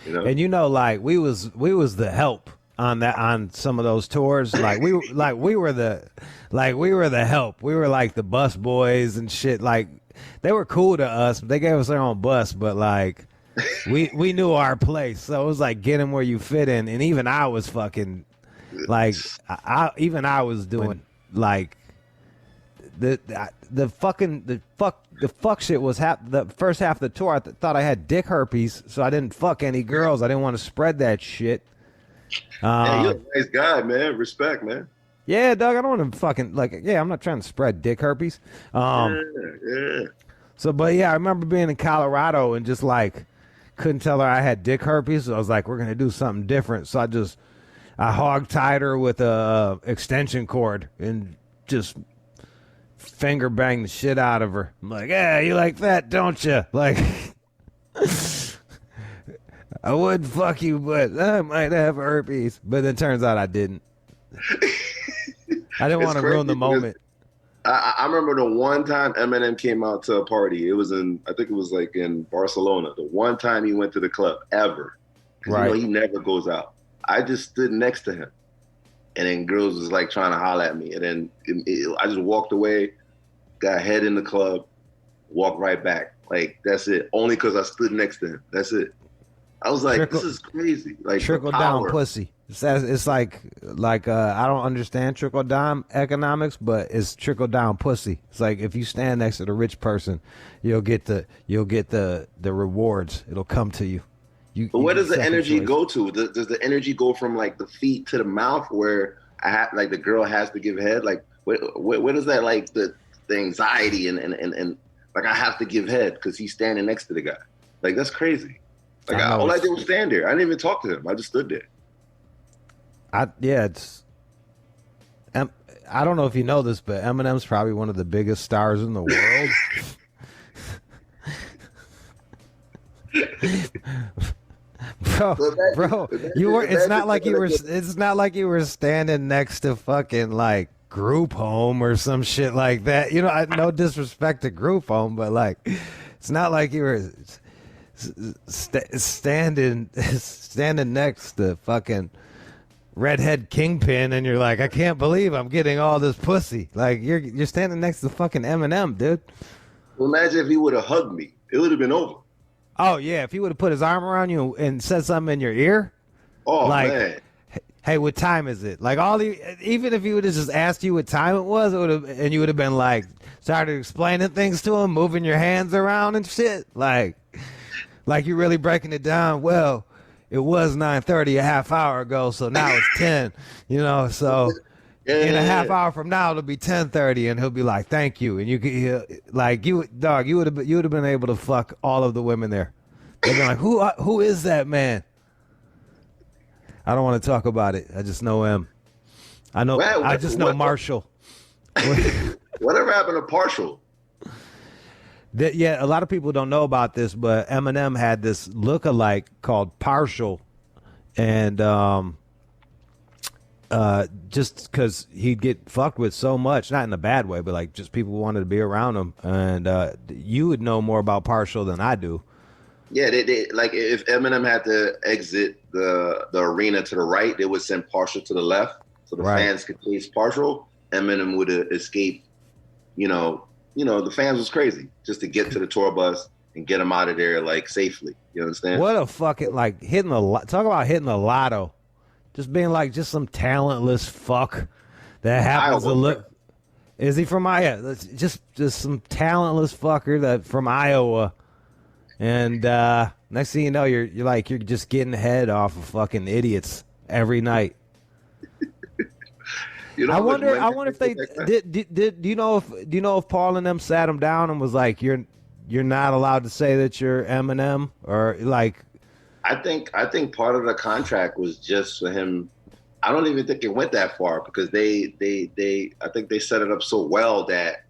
And like we was the help on some of those tours. Like we were the help. We were like the bus boys and shit. Like they were cool to us. They gave us their own bus, but like. We knew our place, so it was like get in where you fit in, and even I was fucking Like I was doing like the fuck shit was the first half of the tour. I thought I had dick herpes, so I didn't fuck any girls. I didn't want to spread that shit. Hey, you're a nice guy, man. Respect, man. Yeah, Doug. I don't want to fucking I'm not trying to spread dick herpes. Yeah. So, but yeah, I remember being in Colorado and just like couldn't tell her I had dick herpes. So I was like, we're gonna do something different. So I hog tied her with a extension cord and just finger banged the shit out of her. I'm like, yeah, you like that, don't you? Like, I would fuck you, but I might have herpes. But it turns out I didn't. I didn't want to ruin the moment. I remember the one time Eminem came out to a party. It was I think it was like in Barcelona. The one time he went to the club ever. Right. You know, he never goes out. I just stood next to him. And then girls was like trying to holler at me. And then I just walked away, got head in the club, walked right back. Like, that's it. Only because I stood next to him. That's it. I was like, this is crazy. Like, trickle down pussy. It's like I don't understand trickle down economics, but it's trickle down pussy. It's like if you stand next to the rich person, you'll get the rewards. It'll come to you. But where does the energy go to? Does the energy go from like the feet to the mouth, where the girl has to give head? Like where does that, like the anxiety and like I have to give head because he's standing next to the guy? Like, that's crazy. Like all I did was stand there. I didn't even talk to him. I just stood there. I don't know if you know this, but Eminem's probably one of the biggest stars in the world. Bro, you were. It's not like you were. It's not like you were standing next to fucking like Group Home or some shit like that. You know, no disrespect to Group Home, but like, it's not like you were standing next to fucking redhead kingpin, and you're like, I can't believe I'm getting all this pussy. Like, you're standing next to fucking Eminem, dude. Well, imagine if he would have hugged me. It would have been over. Oh yeah, if he would have put his arm around you and said something in your ear. Oh like, man. Hey, what time is it? Like even if he would have just asked you what time it was, and you would have been like started explaining things to him, moving your hands around and shit. Like you're really breaking it down. Well, it was 9:30 a half hour ago, so now it's 10. You know, so in a half hour from now it'll be 10:30, and he'll be like, "Thank you," and you would have been able to fuck all of the women there. They'd be like, "Who is that man?" I don't want to talk about it. I just know him. I know. I just know Marshall. Whatever happened to Partial? Yeah, a lot of people don't know about this, but Eminem had this look-alike called Partial, and just because he'd get fucked with so much, not in a bad way, but like just people wanted to be around him, and you would know more about Partial than I do. Yeah, they like if Eminem had to exit the arena to the right, they would send Partial to the left, so the fans could chase Partial. Eminem would escape. You know, the fans was crazy just to get to the tour bus and get him out of there like safely. You understand? What a fucking talk about hitting the lotto, just being like just some talentless fuck that happens to look. Is he from Iowa? Just some talentless fucker that from Iowa. And next thing you know, you're just getting head off of fucking idiots every night. I wonder if they did. Do you know if Paul and them sat him down and was like, you're not allowed to say that you're Eminem, or like? I think part of the contract was just for him. I don't even think it went that far because I think they set it up so well that.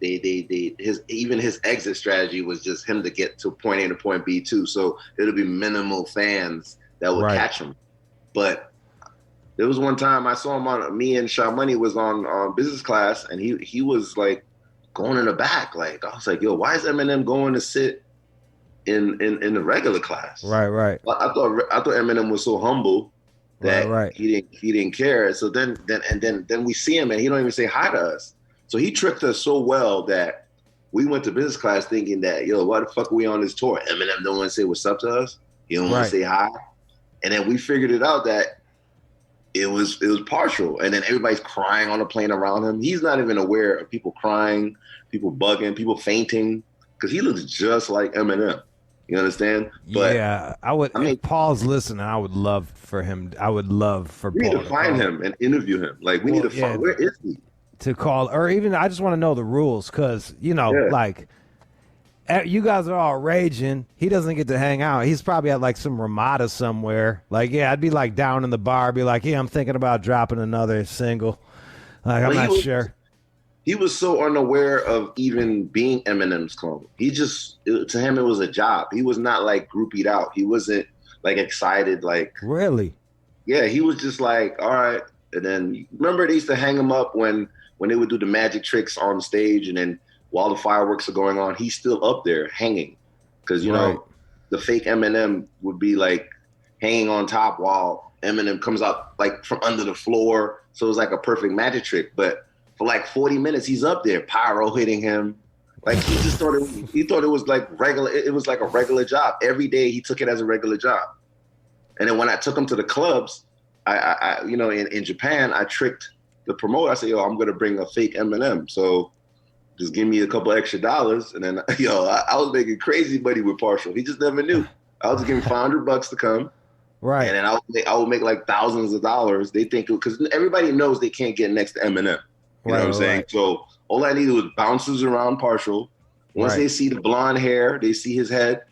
His exit strategy was just him to get to point A to point B too. So it'll be minimal fans that would catch him. But there was one time I saw him me and Sha Money was on business class, and he was like going in the back. Like, I was like, yo, why is Eminem going to sit in the regular class? Right. I thought Eminem was so humble that he didn't care. So then we see him and he don't even say hi to us. So he tricked us so well that we went to business class thinking that, yo, why the fuck are we on this tour? Eminem don't want to say what's up to us. He don't want to say hi. And then we figured it out that it was partial. And then everybody's crying on the plane around him. He's not even aware of people crying, people bugging, people fainting, because he looks just like Eminem. You understand? But yeah, I would. I mean, if Paul's listening, I would love for him. I would love for we Paul need to find him and interview him. Like, we need to find, where is he? To call, or even I just want to know the rules, because like you guys are all raging. He doesn't get to hang out. He's probably at like some Ramada somewhere. Like, yeah, I'd be like down in the bar, be like, yeah, I'm thinking about dropping another single. Like, I'm not sure. He was so unaware of even being Eminem's clone. To him, it was a job. He was not like groupied out. He wasn't like excited. Like, really? Yeah, he was just like, all right. And then remember they used to hang him up when they would do the magic tricks on stage, and then while the fireworks are going on, he's still up there hanging. Because, you know, the fake Eminem would be like hanging on top while Eminem comes out like from under the floor. So it was like a perfect magic trick. But for like 40 minutes, he's up there, pyro hitting him. Like, he just thought it was like regular. It was like a regular job. Every day he took it as a regular job. And then when I took him to the clubs, I in Japan, I tricked the promoter. I said, yo, I'm going to bring a fake Eminem. So just give me a couple extra dollars. And then, I was making crazy money with Partial. He just never knew. I was just giving $500 to come. Right. And then I would make like thousands of dollars. They think, because everybody knows they can't get next to Eminem. You know what I'm saying? Right. So all I needed was bouncers around Partial. Once they see the blonde hair, they see his head.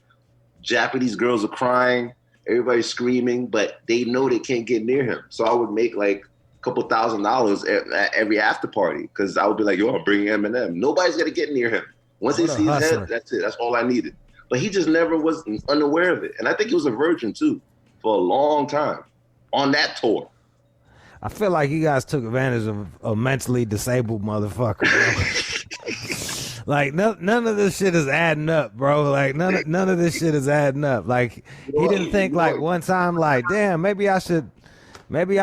Japanese girls are crying. Everybody's screaming, but they know they can't get near him. So I would make like a couple $1,000s at every after party, because I would be like, yo, I'm bringing Eminem. Nobody's going to get near him. Once they see his head, that's it. That's all I needed. But he just never was unaware of it. And I think he was a virgin too for a long time on that tour. I feel like you guys took advantage of a mentally disabled motherfucker, bro. Like, none of this shit is adding up, bro. Like, none of this shit is adding up. Like, he didn't think like one time, like, damn, maybe I should try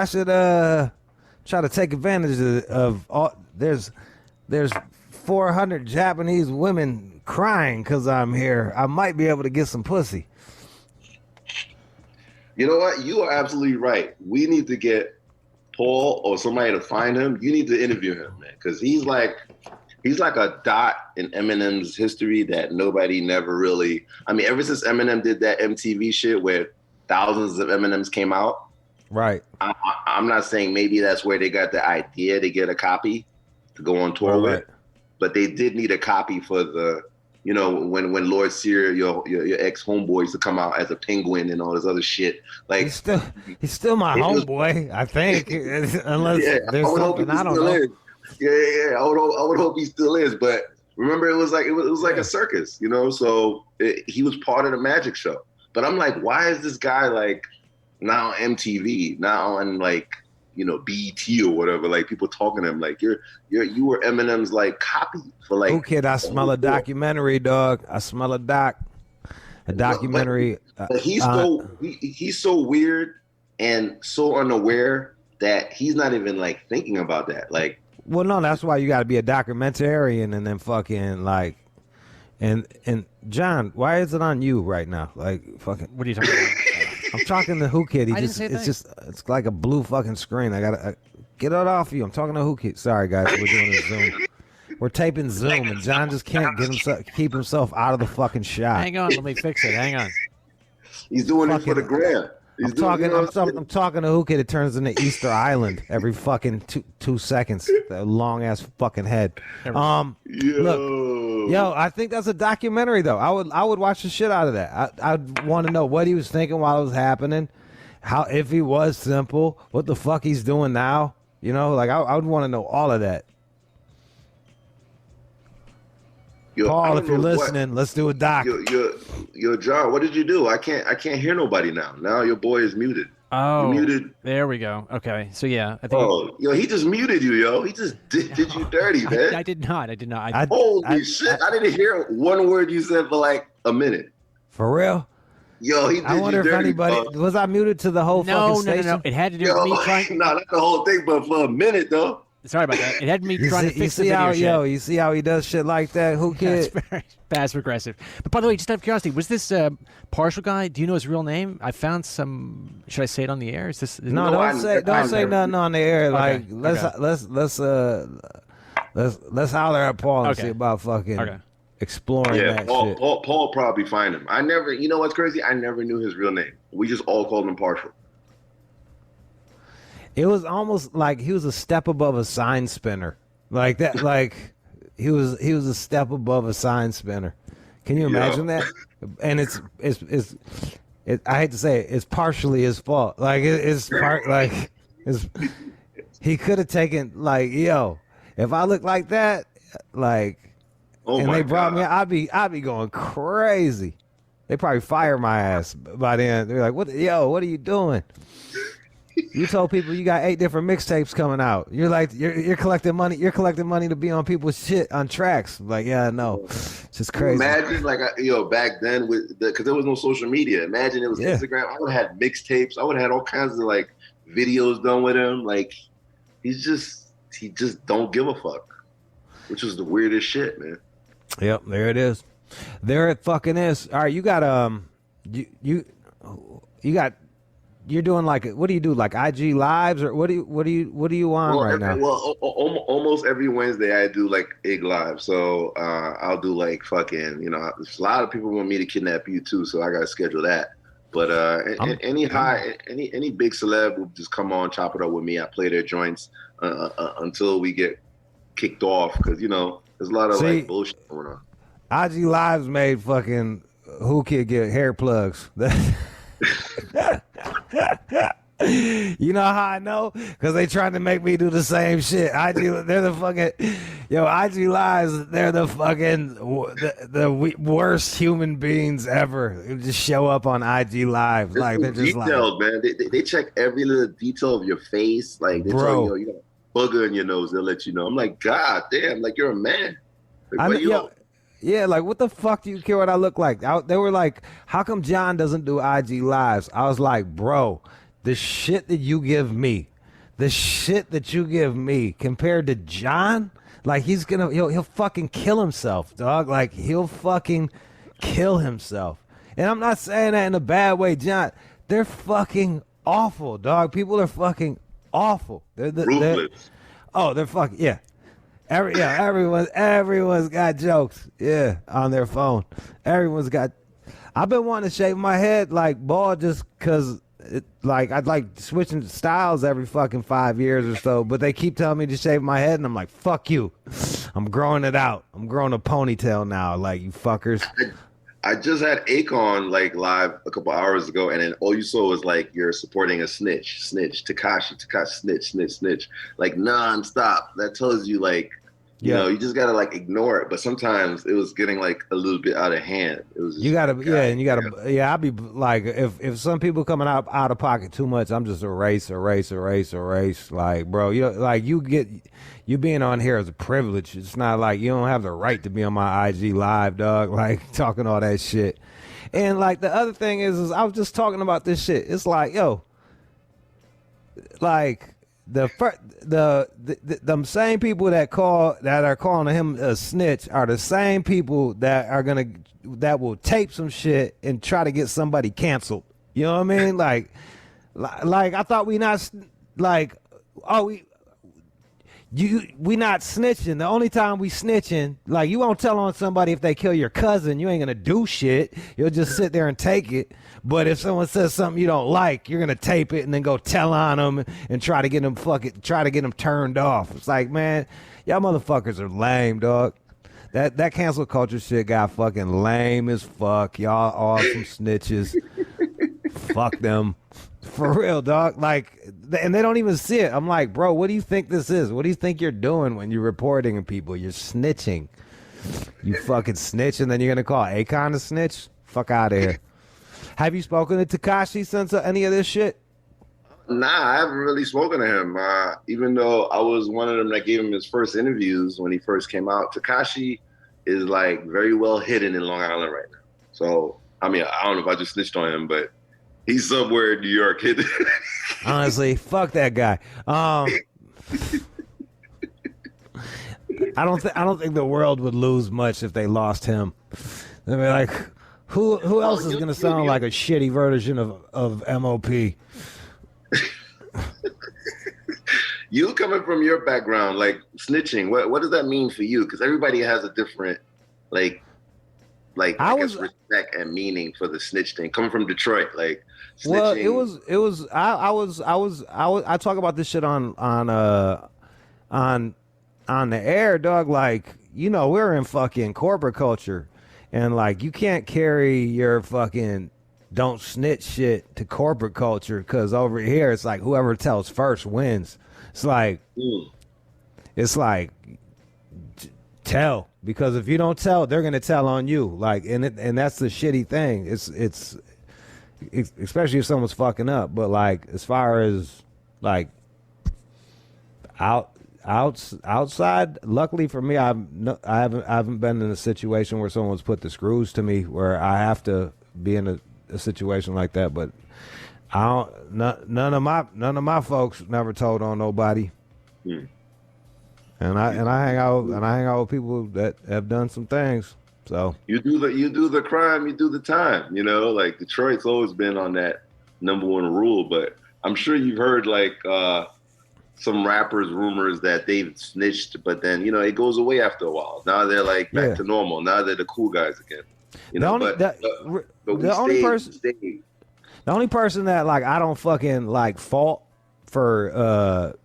to take advantage of all. There's 400 Japanese women crying because I'm here. I might be able to get some pussy. You know what? You are absolutely right. We need to get Paul or somebody to find him. You need to interview him, man, because he's like a dot in Eminem's history that nobody never really. I mean, ever since Eminem did that MTV shit where thousands of Eminems came out. Right. I'm not saying maybe that's where they got the idea to get a copy to go on tour with, but they did need a copy for the, when Lord Sear, your ex homeboy, used to come out as a penguin and all this other shit. Like, he's still my homeboy, I think, unless there's something I don't know. Yeah. I would hope he still is. But remember, it was like a circus, So he was part of the magic show. But I'm like, why is this guy like now on MTV, now on like BET or whatever? Like, people talking to him like you were Eminem's like copy for like. Oh, kid, I smell a documentary, dog. I smell a documentary. But he's so weird and so unaware that he's not even like thinking about that. Like, well, no, that's why you got to be a documentarian and then fucking like, and John, why is it on you right now? Like, fucking, what are you talking about? I'm talking to Whoo Kid. It's like a blue fucking screen. I gotta get it off you. I'm talking to Whoo Kid. Sorry guys, we're doing a Zoom. We're taping Zoom, and John just can't keep himself out of the fucking shot. Hang on, let me fix it. Hang on. He's doing it for the gram. I'm talking to Whoo Kid. It turns into Easter Island every fucking two seconds. That long ass fucking head. Look, I think that's a documentary though. I would watch the shit out of that. I'd want to know what he was thinking while it was happening. How, if he was simple, what the fuck he's doing now. Like I would want to know all of that. Paul, if you're listening, let's do a doc. Yo, John, what did you do? I can't hear nobody now. Now your boy is muted. Oh, you're muted. There we go. Okay, so yeah, I think. He just muted you, yo. He just did you dirty, man. I did not. Holy shit! I didn't hear one word you said for like a minute. For real? Yo, he did I wonder you dirty, if anybody was I muted to the whole fucking station? No. It had to do with me trying. No, not the whole thing, but for a minute though. Sorry about that. It had me trying to fix the see video how, shit. yo, you see how he does shit like that? Who That's kid? very passive aggressive. But by the way, just out of curiosity, was this partial guy? Do you know his real name? I found some. Should I say it on the air? Is this? No, don't say nothing on the air. Like let's holler at Paul and see about fucking exploring that shit. Paul probably find him. I never. You know what's crazy? I never knew his real name. We just all called him partial. It was almost like he was a step above a sign spinner, like that. Like he was a step above a sign spinner. Can you imagine that? And it's I hate to say it, it's partially his fault. Like it's he could have taken like, yo, if I look like that, like, and they brought me, I'd be going crazy. They probably fire my ass by then. They're like, what are you doing? You told people you got 8 different mixtapes coming out. You're like, you're collecting money. You're collecting money to be on people's shit on tracks. Like, yeah, I know. It's just crazy. Imagine, like, back then, because there was no social media. Imagine it was Instagram. I would have had mixtapes. I would have had all kinds of like videos done with him. Like, he just don't give a fuck, which is the weirdest shit, man. Yep, there it is. There it fucking is. All right, you got you got. You're doing like, what do you do, like IG lives, or what do you on right now? Well, almost every Wednesday I do like IG live, so I'll do like fucking, a lot of people want me to kidnap you too, so I gotta schedule that. But any big celeb will just come on, chop it up with me. I play their joints until we get kicked off, because there's a lot of like bullshit going on. IG lives made fucking Whoo Kid get hair plugs. You know how I know? Because they trying to make me do the same shit. They're the fucking, IG lives. They're the fucking the worst human beings ever. Who just show up on IG live, like they're just detailed, man. They check every little detail of your face. Like they tell you got a booger in your nose. They'll let you know. I'm like, God damn, like you're a man. Like, yeah, like what the fuck do you care what I look like? They were like, how come John doesn't do IG lives? I was like, bro, the shit that you give me compared to John, like he'll fucking kill himself, dog. Like he'll fucking kill himself. And I'm not saying that in a bad way, John. They're fucking awful, dog. People are fucking awful. They're fucking, yeah. Everyone's got jokes, on their phone. Everyone's got. I've been wanting to shave my head like bald just because, I'd like switching styles every fucking 5 years or so. But they keep telling me to shave my head, and I'm like, fuck you. I'm growing it out. I'm growing a ponytail now, like you fuckers. I just had Akon like live a couple hours ago, and then all you saw was like you're supporting a snitch, Tekashi, snitch, like nonstop. That tells you like, you just gotta like ignore it. But sometimes it was getting like a little bit out of hand. It was just, I'd be like, if some people coming out of pocket too much, I'm just erase. Like, bro, you being on here is a privilege. It's not like you don't have the right to be on my IG live, dog. Like talking all that shit. And like the other thing is I was just talking about this shit. It's like, like the same people that are calling him a snitch are the same people that will tape some shit and try to get somebody canceled. You know what I mean? Like I thought we not like, we not snitching. The only time we snitching, like you won't tell on somebody if they kill your cousin. You ain't gonna do shit. You'll just sit there and take it. But if someone says something you don't like, you're gonna tape it and then go tell on them and try to get them turned off. It's like, man, y'all motherfuckers are lame, dog. That cancel culture shit got fucking lame as fuck. Y'all all some snitches. Fuck them. For real, dog. Like, and they don't even see it. I'm like, bro, what do you think this is? What do you think you're doing when you're reporting people? You're snitching. You fucking snitch, and then you're gonna call Akon a snitch? Fuck out of here. Have you spoken to Tekashi since any of this shit? Nah, I haven't really spoken to him. Even though I was one of them that gave him his first interviews when he first came out. Tekashi is like very well hidden in Long Island right now. So, I mean, I don't know if I just snitched on him, but he's somewhere in New York hidden. Honestly, fuck that guy. I don't think the world would lose much if they lost him. I mean, like, who else is gonna sound like a shitty version of MOP? You coming from your background, like snitching, what does that mean for you? Because everybody has a different, like I guess respect and meaning for the snitch thing. Coming from Detroit, like snitching. Well, I talk about this shit on the air, dog. Like, you know, we're in fucking corporate culture, and like you can't carry your fucking don't snitch shit to corporate culture, because over here it's like whoever tells first wins. It's like tell, because if you don't tell, they're gonna tell on you. Like, and that's the shitty thing. It's especially if someone's fucking up. But like, as far as like outside, luckily for me, I haven't been in a situation where someone's put the screws to me where I have to be in a situation like that. But none of my folks never told on nobody. And I hang out with people that have done some things. So you do the crime, you do the time. You know, like Detroit's always been on that number one rule. But I'm sure you've heard like some rappers rumors that they've snitched, but then you know it goes away after a while. Now they're like back to normal. Now they're the cool guys again. You know, the only person that like I don't fucking like fault for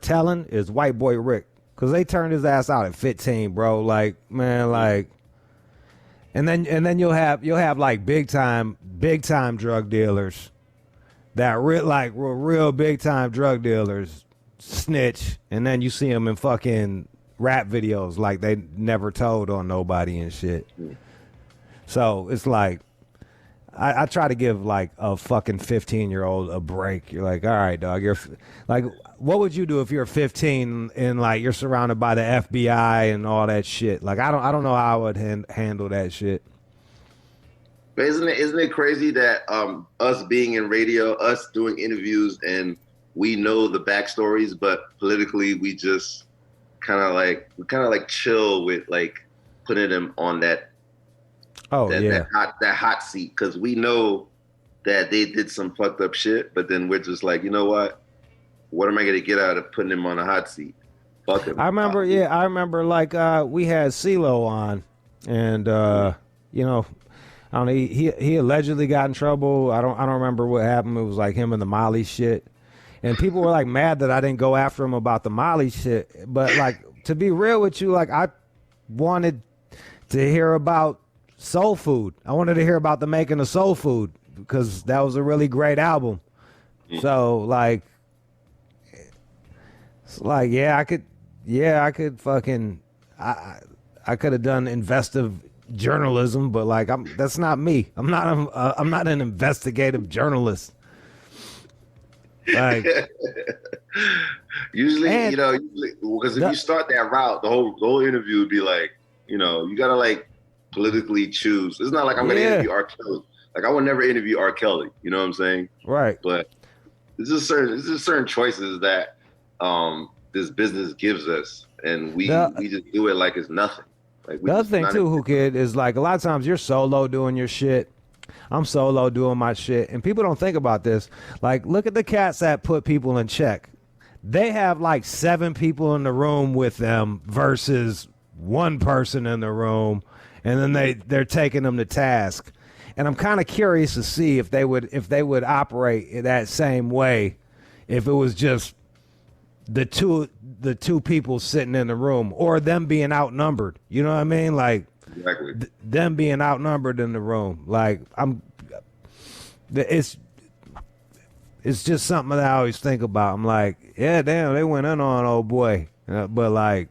telling is White Boy Rick, because they turned his ass out at 15, bro. Like, man, like, and then you'll have like big time drug dealers that real big time drug dealers snitch, and then you see them in fucking rap videos like they never told on nobody and shit. So it's like I try to give like a fucking 15-year-old a break. You're like, all right, dog. You're like, what would you do if you're 15 and like you're surrounded by the FBI and all that shit? Like, I don't know how I would handle that shit. But isn't it crazy that us being in radio, us doing interviews, and we know the backstories, but politically we just kind of like chill with like putting them on that hot seat, because we know that they did some fucked up shit, but then we're just like, you know what am I gonna get out of putting him on a hot seat? Fuck him. I remember like we had CeeLo on, and you know, I don't know, he allegedly got in trouble. I don't remember what happened. It was like him and the Molly shit, and people were like mad that I didn't go after him about the Molly shit. But like, to be real with you, like I wanted to hear about Soul Food. I wanted to hear about the making of Soul Food, because that was a really great album. So like, it's like, I could fucking, I could have done investigative journalism, but like, that's not me. I'm not an investigative journalist. Like, usually, because if you start that route, the whole interview would be like, you know, you gotta like politically choose. It's not like I'm gonna interview R. Kelly. Like, I would never interview R. Kelly. You know what I'm saying? Right. But there's just certain choices that this business gives us, and we just do it like it's nothing. Like, the other thing too, Whoo Kid, is like a lot of times you're solo doing your shit. I'm solo doing my shit, and people don't think about this. Like, look at the cats that put people in check. They have like 7 people in the room with them versus 1 person in the room, and then they're taking them to task. And I'm kind of curious to see if they would operate that same way if it was just the two people sitting in the room, or them being outnumbered. You know what I mean? Like, exactly. Them being outnumbered in the room. Like, it's just something that I always think about. I'm like, yeah, damn, they went in on old boy, but like,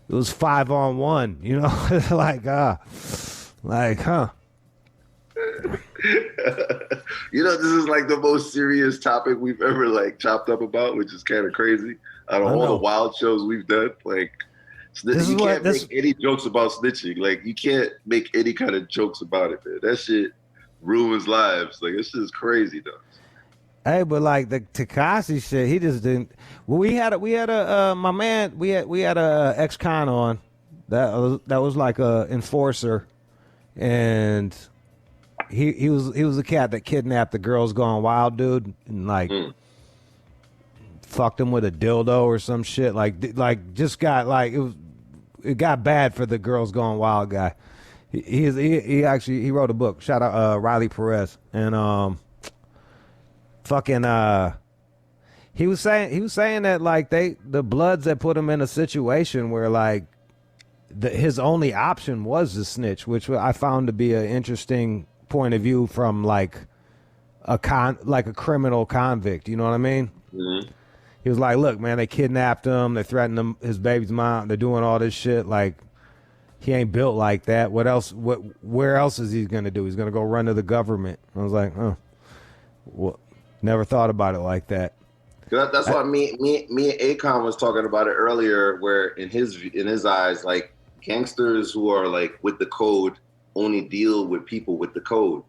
it was 5-on-1. You know, like, huh? You know, this is like the most serious topic we've ever like chopped up about, which is kind of crazy. Out of all the wild shows we've done, like, you can't make any jokes about snitching. Like, you can't make any kind of jokes about it, man. That shit ruins lives. Like, this shit is crazy, though. Hey, but like the Tekashi shit, he just didn't. Well, we had a my man, we had a ex-con on that was like a enforcer, and he was a cat that kidnapped the Girls Gone Wild dude and like fucked him with a dildo or some shit. Like just got like it got bad for the Girls Gone Wild guy. He actually wrote a book. Shout out Riley Perez and he was saying that like the Bloods that put him in a situation where like his only option was to snitch, which I found to be an interesting point of view from like a criminal convict. You know what I mean? Mm-hmm. He was like, look, man, they kidnapped him, they threatened him, his baby's mom, they're doing all this shit. Like, he ain't built like that. What else? Where else is he gonna do? He's gonna go run to the government. I was like, oh, well, never thought about it like that. That's why me and Akon was talking about it earlier, where in his eyes, like gangsters who are like with the code only deal with people with the code.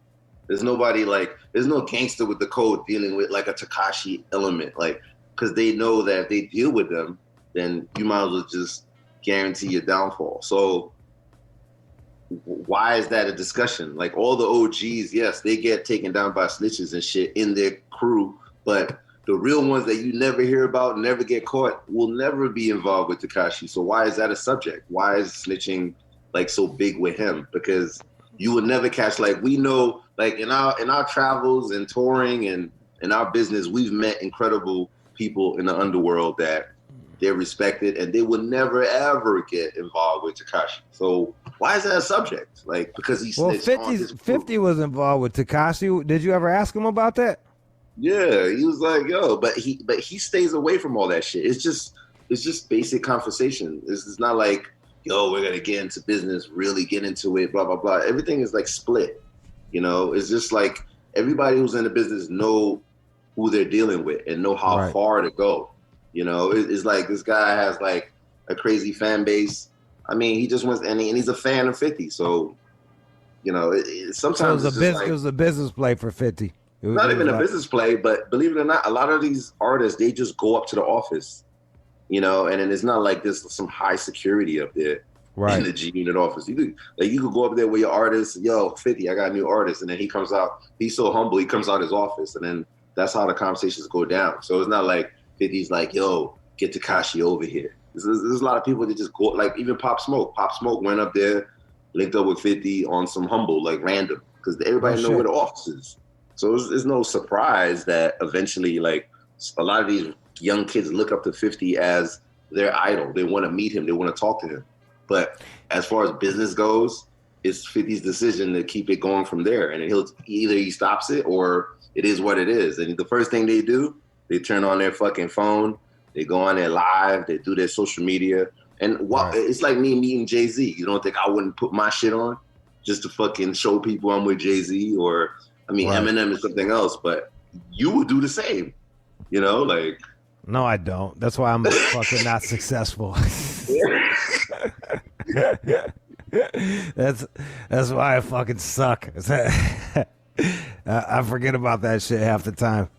There's no gangster with the code dealing with like a Tekashi element, like, because they know that if they deal with them, then you might as well just guarantee your downfall. So why is that a discussion? Like all the OGs, yes, they get taken down by snitches and shit in their crew, but the real ones that you never hear about, never get caught, will never be involved with Tekashi. So why is that a subject? Why is snitching like so big with him? Because you would never catch, like, we know, like in our travels and touring and in our business, we've met incredible people in the underworld that they're respected and they would never ever get involved with Tekashi. So why is that a subject? Like, because he snitched on his crew. 50 was involved with Tekashi. Did you ever ask him about that? Yeah, he was like, yo, but he stays away from all that shit. It's just basic conversation. It's not like, yo, we're gonna get into business, really get into it, blah blah blah. Everything is like split. You know, it's just like everybody who's in the business know who they're dealing with and know how far to go. You know, it's like this guy has like a crazy fan base. I mean, he just wants, and he's a fan of 50. So, you know, sometimes so it was a business play for 50. Not even a business play, but believe it or not, a lot of these artists, they just go up to the office, you know, and then it's not like there's some high security up there in the G Unit office. You could go up there with your artist, yo, 50, I got a new artist, and then he comes out, he's so humble, he comes out his office, and then that's how the conversations go down. So it's not like 50's like, yo, get Tekashi over here. There's a lot of people that just go, like even Pop Smoke. Pop Smoke went up there, linked up with 50 on some humble, like random, because everybody know where the office is. So it's no surprise that eventually, like, a lot of these young kids look up to 50 as their idol. They want to meet him. They want to talk to him. But as far as business goes, it's 50's decision to keep it going from there. And either he stops it or it is what it is. And the first thing they do, they turn on their fucking phone. They go on their live. They do their social media. And it's like me meeting Jay-Z. You don't think I wouldn't put my shit on just to fucking show people I'm with Jay-Z? Or, I mean, Eminem is something else, but you would do the same. You know, like. No, I don't. That's why I'm fucking not successful. That's why I fucking suck. I forget about that shit half the time.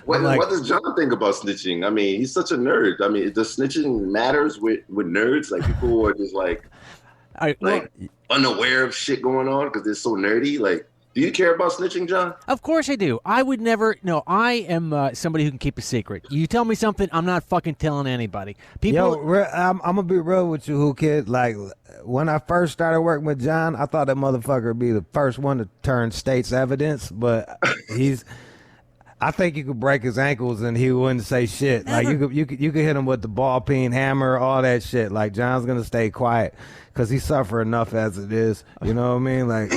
What does John think about snitching? I mean, he's such a nerd. I mean, does snitching matters with nerds? Like, people who are just like unaware of shit going on because they're so nerdy. Like, do you care about snitching, John? Of course I do. I would never. No, I am somebody who can keep a secret. You tell me something, I'm not fucking telling anybody. I'm gonna be real with you, Who Kid. Like, when I first started working with John, I thought that motherfucker would be the first one to turn state's evidence, but I think you could break his ankles and he wouldn't say shit. Like, you could hit him with the ball peen hammer, all that shit. Like, John's gonna stay quiet because he suffer enough as it is. You know what I mean? Like,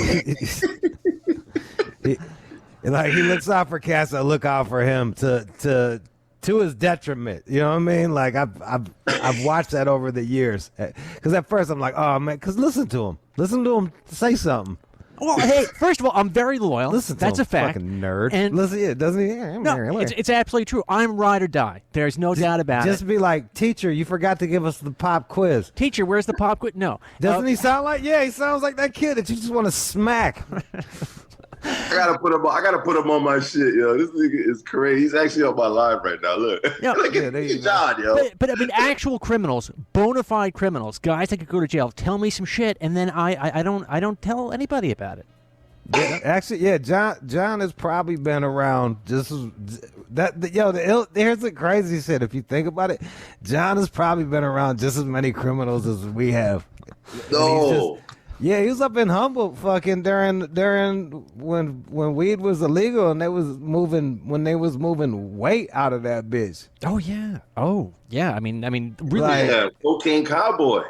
he looks out for cats that look out for him to his detriment. You know what I mean? Like, I've watched that over the years. Because at first I'm like, oh man, because listen to him say something. Well, hey, first of all, I'm very loyal. That's a fact. Fucking nerd. And doesn't he? Yeah, no, it's absolutely true. I'm ride or die. There's no doubt about it. Just be like, teacher, you forgot to give us the pop quiz. Teacher, where's the pop quiz? No. Doesn't he sound like? Yeah, he sounds like that kid that you just want to smack. I gotta put him on my shit, yo. This nigga is crazy. He's actually on my live right now. Look, look at John, yo. But I mean, actual criminals, bona fide criminals, guys that could go to jail, tell me some shit, and then I don't tell anybody about it. Yeah, actually, yeah, John has probably been around just as here's the crazy shit. If you think about it, John has probably been around just as many criminals as we have. No. Yeah, he was up in Humboldt fucking during when weed was illegal and they was moving weight out of that bitch. Oh yeah. I mean, really. Yeah, cocaine cowboy.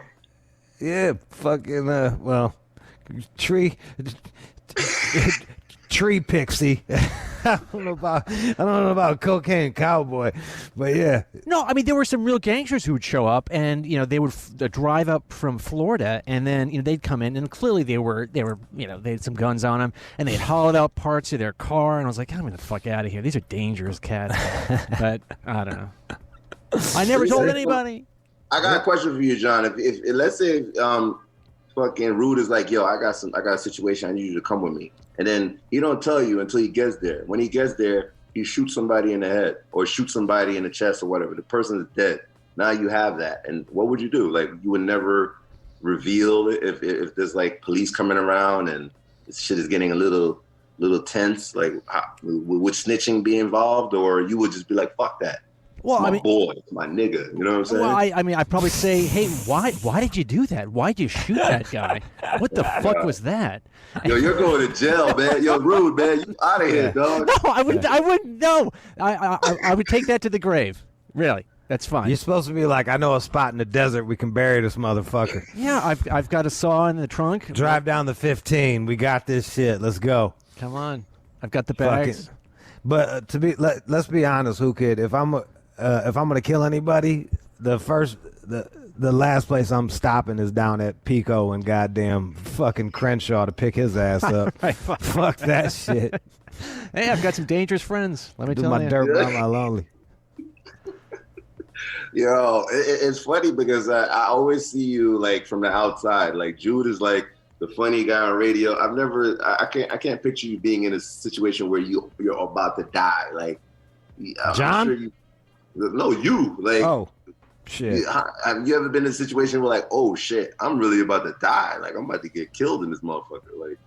Yeah, fucking tree pixie. I don't know about cocaine cowboy, but yeah. No, I mean there were some real gangsters who would show up, and they would drive up from Florida, and then they'd come in, and clearly they had some guns on them, and they'd hollowed out parts of their car, and I was like, I'm gonna fuck out of here. These are dangerous cats. But I don't know. I never told anybody. I got a question for you, John. If let's say fucking Rude is like, yo, I got a situation. I need you to come with me. And then he don't tell you until he gets there. When he gets there, he shoots somebody in the head or shoots somebody in the chest or whatever. The person is dead. Now you have that. And what would you do? Like, you would never reveal it if there's like police coming around and this shit is getting a little tense. Like, would snitching be involved, or you would just be like, fuck that? Well, my boy, my nigga. You know what I'm saying? Well, I mean, I'd probably say, hey, why did you do that? Why'd you shoot that guy? What the fuck was that? Yo, you're going to jail, man. Yo, Rude, man. You out of here, dog. No, I wouldn't. No, I would take that to the grave. Really, that's fine. You're supposed to be like, I know a spot in the desert we can bury this motherfucker. Yeah, I've got a saw in the trunk. Drive down the 15. We got this shit. Let's go. Come on, I've got the bags. But let's be honest, Who Kid. If I'm gonna kill anybody, the last place I'm stopping is down at Pico and goddamn fucking Crenshaw to pick his ass up. Right, fuck that shit. Hey, I've got some dangerous friends. Let me do tell my you. dirt by my lonely. Yo, it's funny because I always see you like from the outside. Like Jude is like the funny guy on radio. I can't picture you being in a situation where you're about to die. Like, John? Sure you. Like, oh, shit. Have you ever been in a situation where like, oh shit, I'm really about to die. Like, I'm about to get killed in this motherfucker. Like,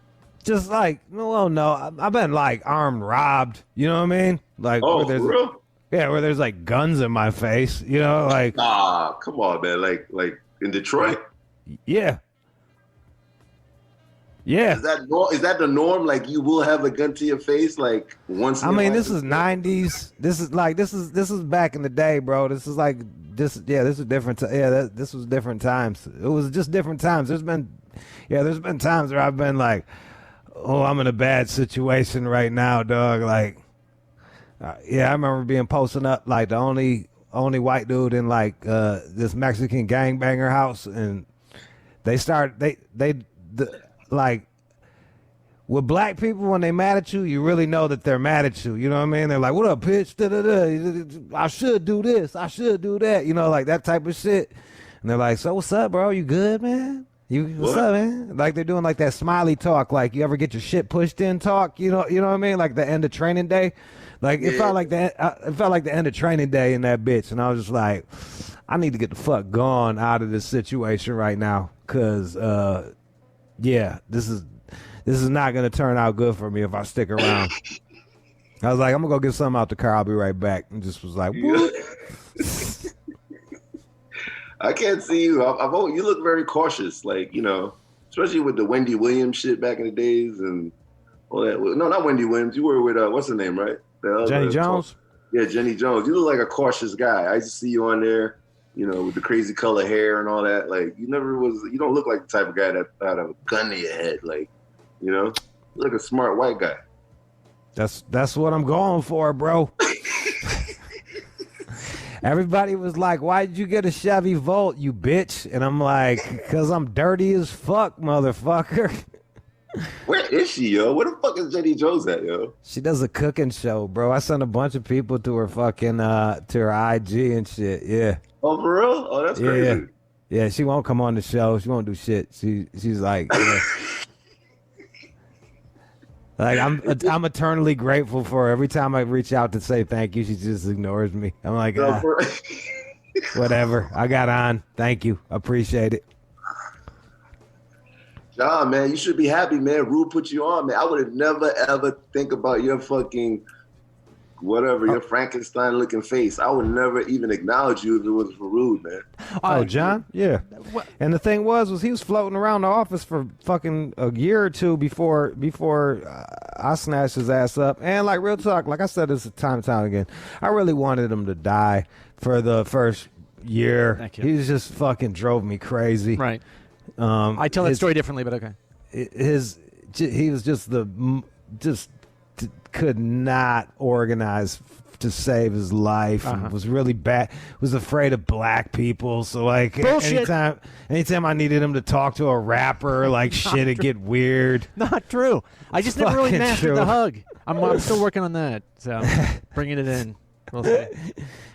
just like, no. I've been like armed robbed. You know what I mean? Like, oh, for real? Yeah, where there's like guns in my face. You know, like. Come on, man. Like in Detroit. Yeah. Yeah. Is that the norm? Like, you will have a gun to your face like once. I mean, this is 90s. This is back in the day, bro. This is like this is different. This was different times. It was just different times. There's been times where I've been like, oh, I'm in a bad situation right now, dog. Like, I remember being posting up like the only white dude in like this Mexican gangbanger house, and like with black people, when they mad at you, you really know that they're mad at you. You know what I mean? They're like, what up, bitch? Da-da-da. I should do this. I should do that. You know, like that type of shit. And they're like, so what's up, bro? You good, man? What's up, man? Like they're doing like that smiley talk, like you ever get your shit pushed in talk. You know what I mean? Like the end of training day. Like it felt like the end of training day in that bitch. And I was just like, I need to get the fuck gone out of this situation right now. Cause this is not going to turn out good for me if I stick around. I was like, I'm going to go get something out the car. I'll be right back. And just was like, what? I can't see you. You look very cautious, like, especially with the Wendy Williams shit back in the days and all that. No, not Wendy Williams. You were with, what's her name, right? Jenny Jones? Yeah, Jenny Jones. You look like a cautious guy. I used to see you on there, with the crazy color hair and all that. Like, you don't look like the type of guy that had a gun to your head. Like, you look like a smart white guy. That's what I'm going for, bro. Everybody was like, why did you get a Chevy Volt, you bitch? And I'm like, because I'm dirty as fuck, motherfucker. Where is she, yo? Where the fuck is Jenny Jones at, yo? She does a cooking show, bro. I sent a bunch of people to her fucking, to her IG and shit, yeah. Oh, for real? Oh, that's crazy. Yeah, she won't come on the show. She won't do shit. She's like, Like I'm eternally grateful for her. Every time I reach out to say thank you, she just ignores me. I'm like, whatever. I got on. Thank you. Appreciate it. John, man, you should be happy, man. Rude put you on, man. I would have never ever think about your fucking whatever, your Frankenstein looking face. I would never even acknowledge you if it wasn't for Rude, man. Oh, John? Yeah. And the thing was he was floating around the office for fucking a year or two before I snatched his ass up. And like real talk, like I said this time and time again, I really wanted him to die for the first year. Thank you. He just fucking drove me crazy. Right. I tell that story differently, but okay. He was just could not organize to save his life. And was really bad. Was afraid of black people. So like bullshit. anytime I needed him to talk to a rapper, like shit would get weird. Not true. I just never really Fucking mastered true. the hug. I'm still working on that. So bringing it in. We'll see.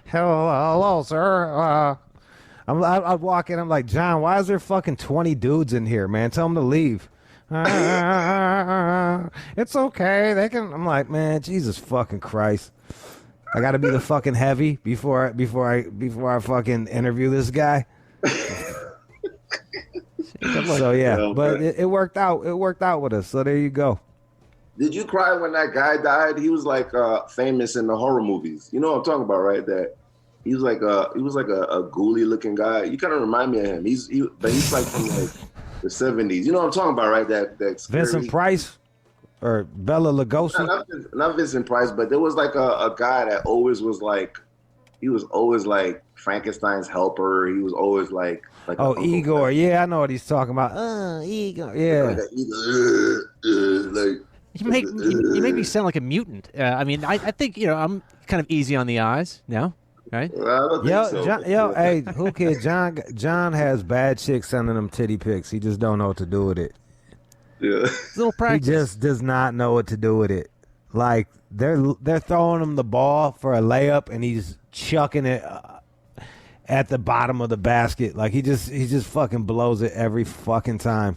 Hello, sir. I walk in. I'm like, John, why is there fucking 20 dudes in here, man? Tell them to leave. It's okay. They can. I'm like, man, Jesus fucking Christ. I got to be the fucking heavy before I fucking interview this guy. So yeah, but it worked out. It worked out with us. So there you go. Did you cry when that guy died? He was like famous in the horror movies. You know what I'm talking about, right? That he was like a ghouly looking guy. You kind of remind me of him. But he's like from like the 70s. You know what I'm talking about, right? That scary... Vincent Price or Bela Lugosi. Not Vincent Price, but there was like a guy that always was like, he was always like Frankenstein's helper. He was always like Igor. Yeah, I know what he's talking about. Igor. Yeah. Like You make me sound like a mutant. I mean, I think I'm kind of easy on the eyes now, right? I don't think so. Hey, who kid? John has bad chicks sending him titty pics. He just don't know what to do with it. Yeah. It's a little practice. He just does not know what to do with it. Like they're throwing him the ball for a layup, and he's chucking it at the bottom of the basket. Like he just fucking blows it every fucking time.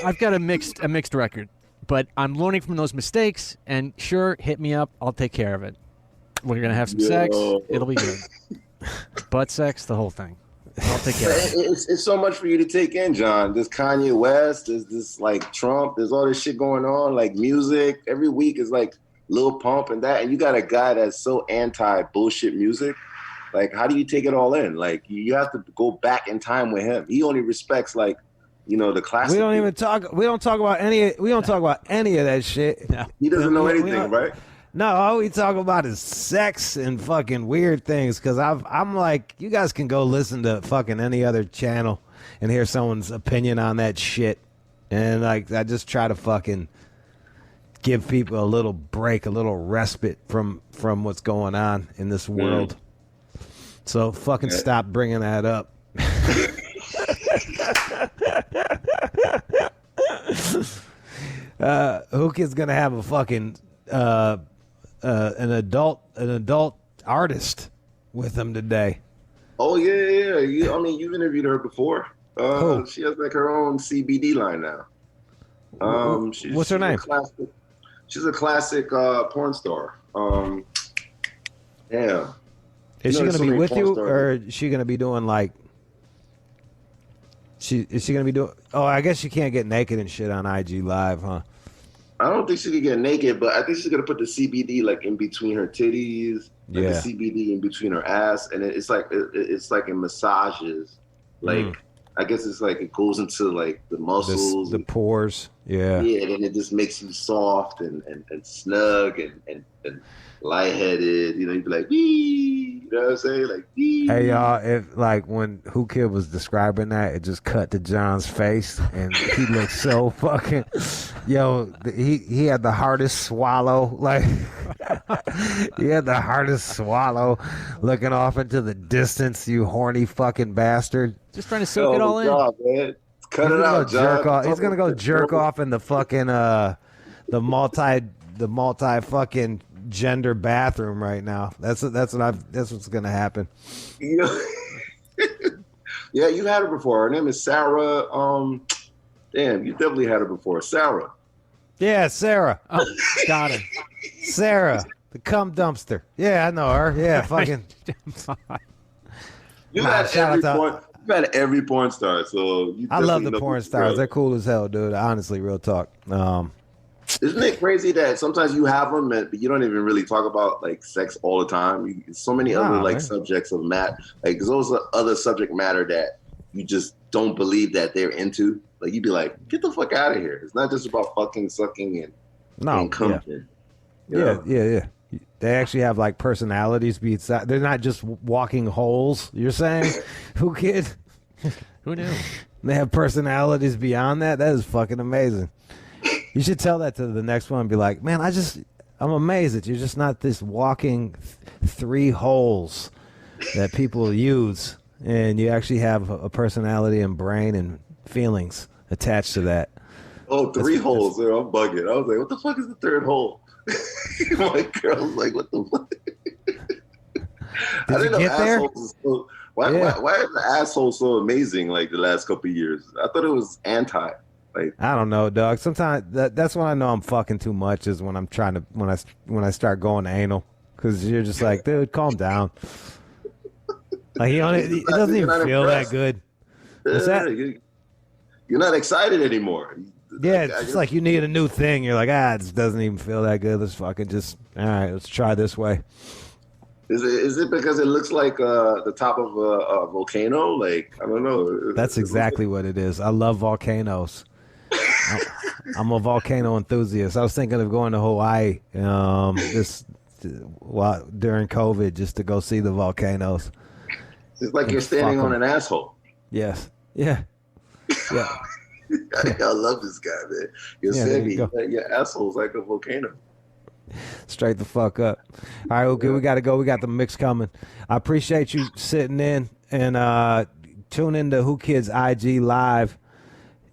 I've got a mixed record, but I'm learning from those mistakes. And sure, hit me up. I'll take care of it. We're gonna have some sex. It'll be good. Butt sex, the whole thing. I'll take care of it. It's so much for you to take in, John. There's Kanye West. There's this like Trump. There's all this shit going on. Like music every week is like Lil Pump and that. And you got a guy that's so anti bullshit music. Like, how do you take it all in? Like, you have to go back in time with him. He only respects the classic. We don't talk about any of that shit. No. He doesn't know anything, right? No, all we talk about is sex and fucking weird things. Because I'm like, you guys can go listen to fucking any other channel and hear someone's opinion on that shit. And like, I just try to fucking give people a little break, a little respite from what's going on in this world. So fucking stop bringing that up. Hook is gonna have a fucking an adult artist with him today. Oh yeah. You've interviewed her before. Who? She has like her own CBD line now. What's her name? She's a classic porn star. Yeah. Is she gonna be with you, or is she gonna be doing like? Is she gonna be doing? Oh, I guess she can't get naked and shit on IG Live, huh? I don't think she could get naked, but I think she's gonna put the CBD like in between her titties, like the CBD in between her ass, and it's like in massages. Like I guess it's like it goes into like the muscles, the pores. Yeah. Yeah, and it just makes you soft and snug and lightheaded. You'd be like, wee. You know what I'm saying? Like, wee. Hey y'all, if like when Who Kid was describing that, it just cut to John's face, and he looked so fucking. Yo, he had the hardest swallow. Like he had the hardest swallow, looking off into the distance. You horny fucking bastard. Just trying to soak it all in. God, man. Cut it out, John. He's gonna go jerk off in the fucking the multi fucking gender bathroom right now. That's what's gonna happen. Yeah, you had her before. Her name is Sarah. Damn, you definitely had her before, Sarah. Yeah, Sarah. Oh, got it. Sarah, the cum dumpster. Yeah, I know her. Yeah, fucking. You've Nah, had shout out to- you've had every porn star, so you I love definitely the know porn who's stars. real. They're cool as hell, dude. Honestly, real talk. Isn't it crazy that sometimes you have them, but you don't even really talk about like sex all the time? So many other like man. subjects of like those are other subject matter that you just don't believe that they're into. Like you'd be like, get the fuck out of here. It's not just about fucking, sucking, and coming. Yeah. They actually have like personalities. They're not just walking holes. You're saying, who kid? Who knew? They have personalities beyond that. That is fucking amazing. You should tell that to the next one and be like, man, I'm amazed that you're just not this walking three holes that people use, and you actually have a personality and brain and feelings attached to that. Oh, three holes. There, I'm bugging. I was like, what the fuck is the third hole? My girl was like, what the fuck? I didn't know assholes was so, why is the asshole so amazing like the last couple of years? I thought it was anti. Like, I don't know, dog. Sometimes that's when I know I'm fucking too much is when I'm trying to when I start going anal, because you're just like, dude, calm down. Like it doesn't even feel that good. What's that? You're not excited anymore. Yeah, it's like you need a new thing. You're like, this doesn't even feel that good. Let's fucking just all right. Let's try this way. Is it because it looks like the top of a volcano? Like, I don't know. That's exactly what it is. I love volcanoes. I'm a volcano enthusiast. I was thinking of going to Hawaii during COVID just to go see the volcanoes. It's like you're standing on an asshole. Yes. Yeah. Yeah. I love this guy, man. You're Sammy. Your asshole's like a volcano. Straight the fuck up. All right, okay, we got to go. We got the mix coming. I appreciate you sitting in and tune into Who Kids IG Live.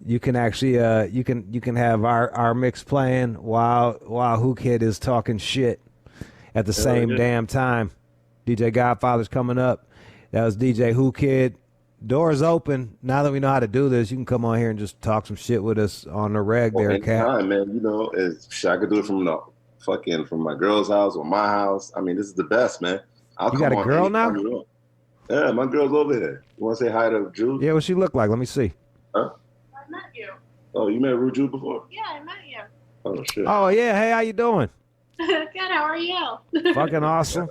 You can actually you can have our mix playing while Who Kid is talking shit at the same damn time. DJ Godfather's coming up. That was DJ Who Kid. Doors open. Now that we know how to do this, you can come on here and just talk some shit with us on the reg there, Cap. Time, man. You know, I could do it from from my girl's house or my house. I mean, this is the best, man. You got a girl now? Yeah, my girl's over there. You want to say hi to Jude? Yeah, what she look like? Let me see. Huh? I met you. Oh, you met Rude Jude before? Yeah, I met you. Oh, shit. Oh, yeah. Hey, how you doing? Good, how are you? Fucking awesome.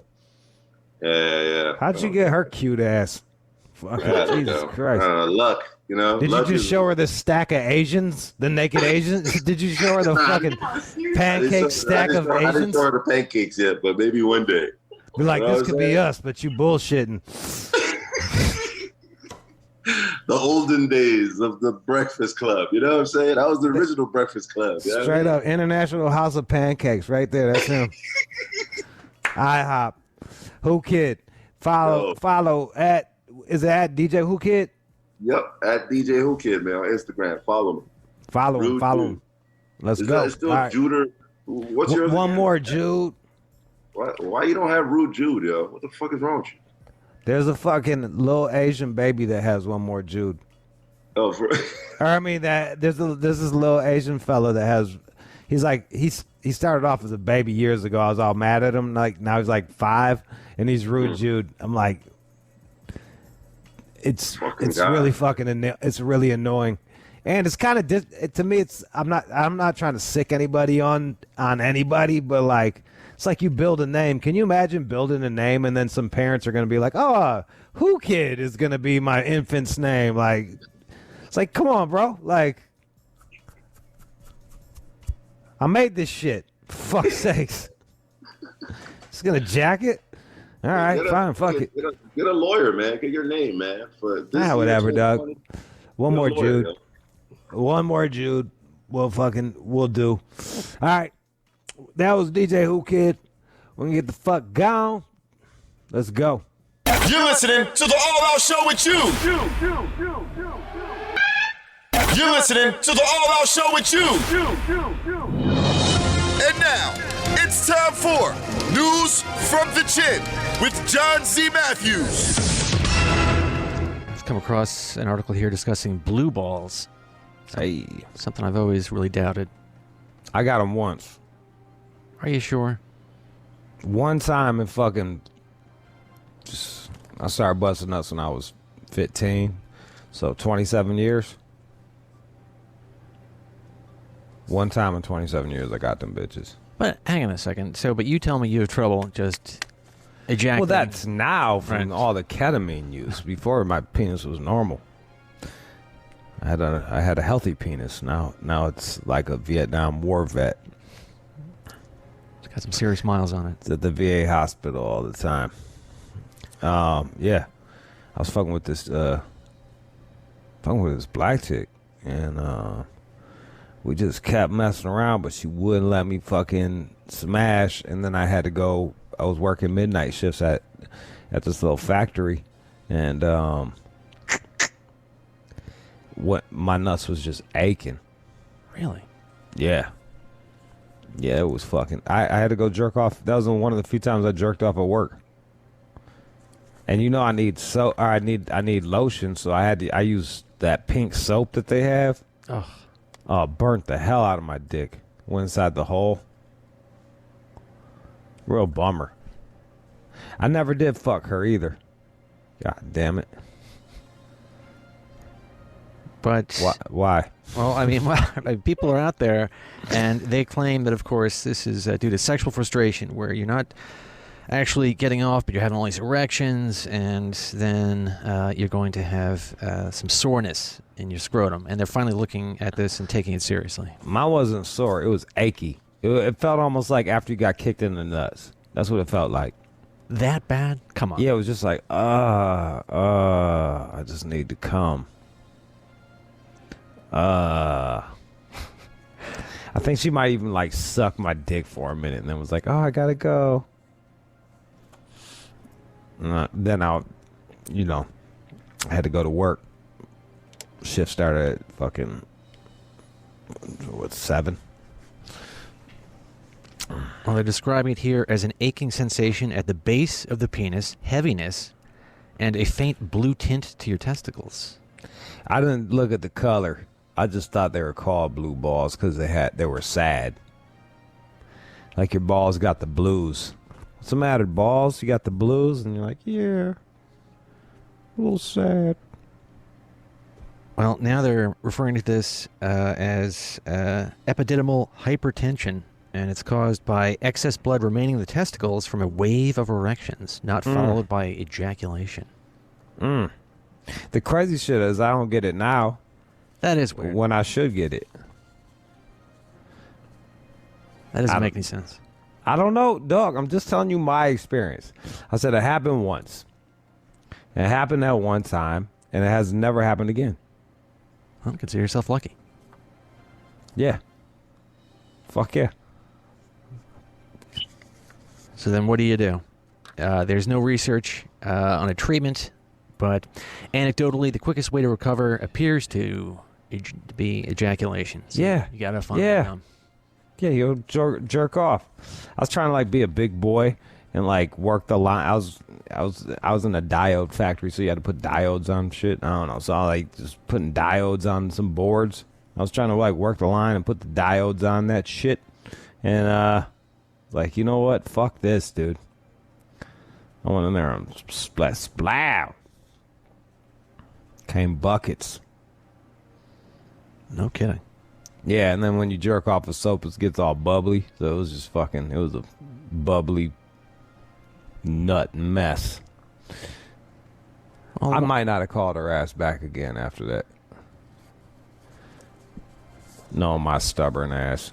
Yeah. How'd you get her cute ass? Fucking Jesus Christ. Luck, you know. Did you just show her the stack of Asians? The naked Asians? Did you show her the fucking pancake stack of I didn't Asians? show her the pancakes yet, but maybe one day. Be like, this could be us, but you bullshitting. The olden days of the Breakfast Club. You know what I'm saying? That was the original Breakfast Club. Straight up, International House of Pancakes, right there. That's him. IHOP. Who Kid? Follow at. Is it at DJ Who Kid? Yep, at DJ Who Kid, man, on Instagram. Follow me. Follow him. Let's go. It's still right. Jude. What's yours? One more Jude. Why you don't have Rude Jude, yo? What the fuck is wrong with you? There's a fucking little Asian baby that has one more Jude. Oh, there's this little Asian fella that has. He started off as a baby years ago. I was all mad at him. Like now he's like 5, and he's Rude Jude. I'm like. It's really fucking it's really annoying, and it's kind of to me. It's I'm not trying to sick anybody on anybody, but like it's like you build a name. Can you imagine building a name and then some parents are going to be like, oh, Who Kid is going to be my infant's name? Like it's like, come on, bro. Like I made this shit. For fuck's sakes. Just gonna jack it. All right, fine, fuck it. Get a lawyer, man. Get your name, man. For this whatever, dog. One more lawyer, Jude. One more Jude. We'll do. All right. That was DJ Who Kid. We're going to get the fuck gone. Let's go. You're listening to the All Out Show with you. You're listening to the All Out Show with you. And now, it's time for News from the Chin with John Z. Matthews. I've come across an article here discussing blue balls. Hey. Something I've always really doubted. I got them once. Are you sure? One time in fucking... I started busting nuts when I was 15. So 27 years. One time in 27 years I got them bitches. But hang on a second. So, but you tell me you have trouble just ejaculating. Well, that's now from all the ketamine use. Before, my penis was normal. I had a healthy penis. Now it's like a Vietnam War vet. It's got some serious miles on it. It's at the VA hospital all the time. Yeah, I was fucking with this black chick, and we just kept messing around, but she wouldn't let me fucking smash. And then I had to go. I was working midnight shifts at this little factory, and my nuts was just aching. Really? Yeah. Yeah, it was fucking. I had to go jerk off. That was one of the few times I jerked off at work. And you know I need lotion, so I used that pink soap that they have. Oh, burnt the hell out of my dick. Went inside the hole. Real bummer. I never did fuck her either. God damn it. But why? Well, I mean, people are out there, and they claim that, of course, this is due to sexual frustration, where you're not actually getting off, but you're having all these erections, and then you're going to have some soreness in your scrotum. And they're finally looking at this and taking it seriously. Mine wasn't sore. It was achy. It felt almost like after you got kicked in the nuts. That's what it felt like. That bad? Come on. Yeah, it was just like, I just need to come. I think she might even like suck my dick for a minute and then was like, oh, I gotta go. Then I had to go to work. Shift started at fucking 7. Well, they're describing it here as an aching sensation at the base of the penis, heaviness, and a faint blue tint to your testicles. I didn't look at the color. I just thought they were called blue balls because they were sad. Like your balls got the blues. What's the matter, balls? You got the blues? And you're like, yeah, a little sad. Well, now they're referring to this as epididymal hypertension, and it's caused by excess blood remaining in the testicles from a wave of erections, not followed by ejaculation. The crazy shit is I don't get it now. That is weird. When I should get it. That doesn't make any sense. I don't know, dog. I'm just telling you my experience. I said it happened once. It happened that one time, and it has never happened again. Well, consider yourself lucky. Yeah. Fuck yeah. So then what do you do? There's no research on a treatment, but anecdotally, the quickest way to recover appears to be ejaculation. So yeah. You gotta find Yeah, you jerk off. I was trying to like be a big boy and like work the line. I was in a diode factory, so you had to put diodes on shit. I don't know. So I like just putting diodes on some boards. I was trying to like work the line and put the diodes on that shit. And like, you know what? Fuck this, dude. I went in there and splat. Came buckets. No kidding. Yeah, and then when you jerk off with soap, it gets all bubbly. So it was just fucking, it was a bubbly nut mess. I might not have called her ass back again after that. No, my stubborn ass.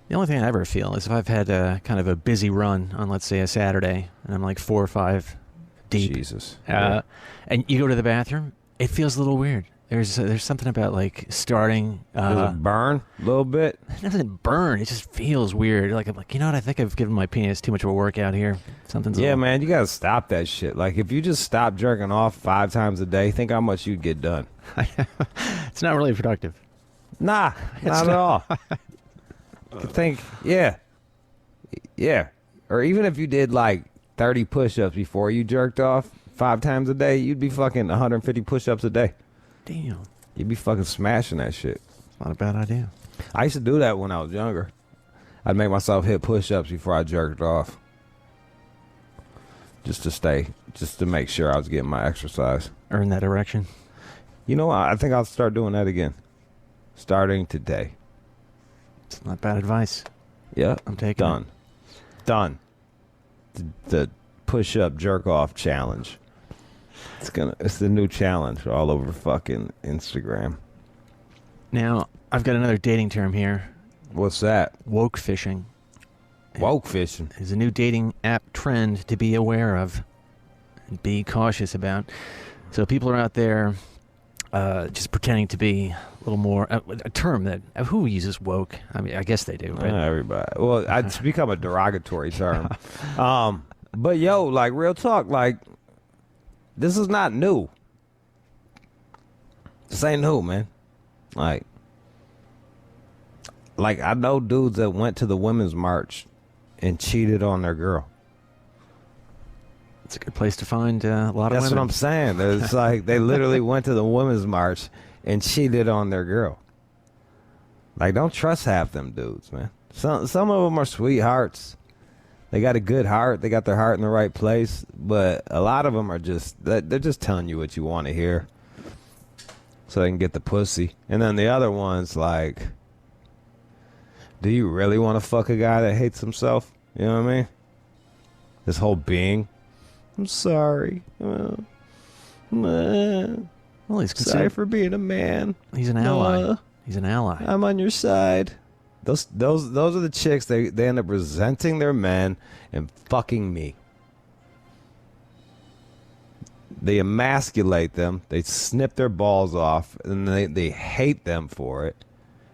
The only thing I ever feel is if I've had kind of a busy run on, let's say, a Saturday, and I'm like 4 or 5 deep. Jesus. And you go to the bathroom, it feels a little weird. There's something about like starting. Does it burn a little bit? It doesn't burn. It just feels weird. Like I'm like, you know what? I think I've given my penis too much of a workout here. Something's. Yeah, man, you gotta stop that shit. Like if you just stop jerking off 5 times a day, think how much you'd get done. It's not really productive. Nah, not at all. Think, yeah, or even if you did like 30 push-ups before you jerked off 5 times a day, you'd be fucking 150 push-ups a day. Damn. You'd be fucking smashing that shit. Not a bad idea. I used to do that when I was younger. I'd make myself hit push-ups before I jerked off. Just to make sure I was getting my exercise. Earn that erection. You know what? I think I'll start doing that again. Starting today. It's not bad advice. Yeah. I'm taking it. Done. The push-up jerk-off challenge. It's the new challenge all over fucking Instagram. Now, I've got another dating term here. What's that? Woke fishing. Woke fishing is a new dating app trend to be aware of and be cautious about. So people are out there just pretending to be a little more a term that who uses woke? I mean, I guess they do, right? Everybody. Well, it's become a derogatory term. But yo, like real talk, like this is not new. This ain't new, man. Like I know dudes that went to the Women's March and cheated on their girl. It's a good place to find a lot of women. That's what I'm saying. It's like they literally went to the Women's March and cheated on their girl. Like, don't trust half them dudes, man. Some of them are sweethearts. They got a good heart. They got their heart in the right place. But a lot of them are they're just telling you what you want to hear so they can get the pussy. And then the other one's like, do you really want to fuck a guy that hates himself? You know what I mean? This whole being. I'm sorry. Well, he's sorry for being a man. He's an ally. He's an ally. I'm on your side. Those are the chicks. They end up resenting their men and fucking me. They emasculate them. They snip their balls off, and they hate them for it,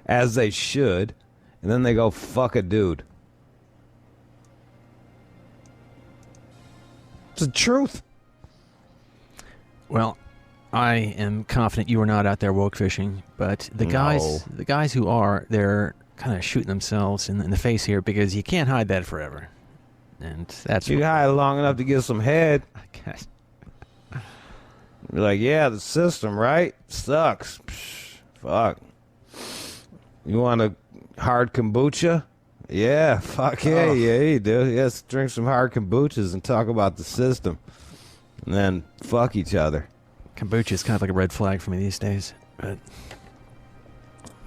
as they should. And then they go fuck a dude. It's the truth. Well, I am confident you are not out there woke fishing, but the guys who are, they're kind of shooting themselves in the face here because you can't hide that forever. And that's you hide long enough to get some head. Okay. You're like, yeah, the system, right? Sucks. Psh, fuck. You want a hard kombucha? Yeah, fuck yeah, yeah, you do. Yes, drink some hard kombuchas and talk about the system. And then fuck each other. Kombucha is kind of like a red flag for me these days. But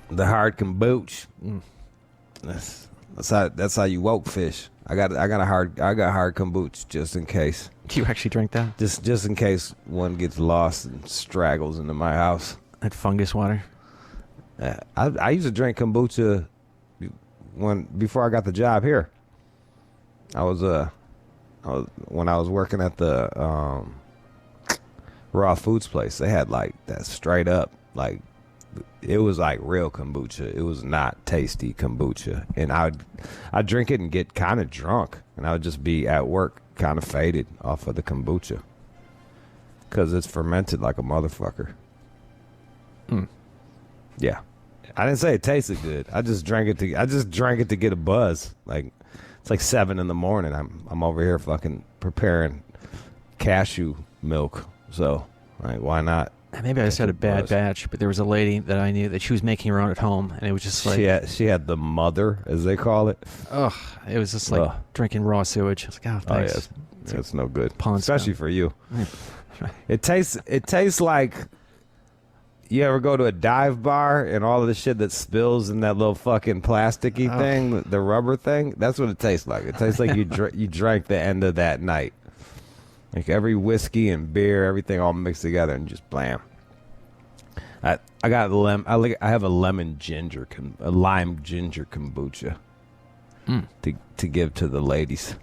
the hard kombucha. That's how you woke fish. I got hard kombucha just in case. Do you actually drink that? Just in case one gets lost and straggles into my house. That fungus water. I used to drink kombucha before I got the job here. When I was working at the raw foods place, they had like that straight up, like it was like real kombucha. It was not tasty kombucha, and I'd drink it and get kind of drunk, and I would just be at work kind of faded off of the kombucha because it's fermented like a motherfucker. Yeah. I didn't say it tasted good. I just drank it to get a buzz. Like it's like 7 a.m. I'm over here fucking preparing cashew milk. So like, why not? Maybe I just had a bad batch, but there was a lady that I knew that she was making her own at home, and it was just like she had the mother, as they call it. Ugh, it was just like drinking raw sewage. I was like, oh, thanks. Yeah, it's no good, Pond especially for you. Right. It tastes like. You ever go to a dive bar and all of the shit that spills in that little fucking plasticky thing, the rubber thing? That's what it tastes like. It tastes like you drank the end of that night. Like every whiskey and beer, everything all mixed together and just blam. I have a lime ginger kombucha to give to the ladies.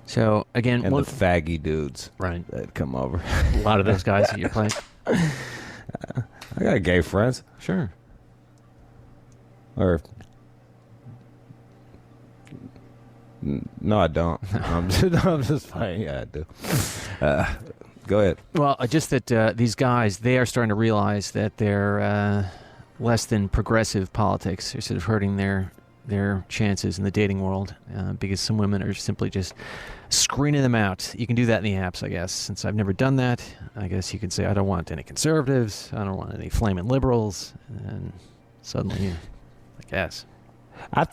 So again, and the faggy dudes, right, that come over. A lot of those guys that you're playing. I got gay friends, sure. Or no, I don't. I'm just playing. Yeah, I do. Go ahead. Well, just that these guys, they are starting to realize that they're less than progressive politics. They're sort of hurting their their chances in the dating world because some women are simply just screening them out. You can do that in the apps, I guess. Since I've never done that, I guess you can say, I don't want any conservatives. I don't want any flaming liberals. And suddenly, I guess. I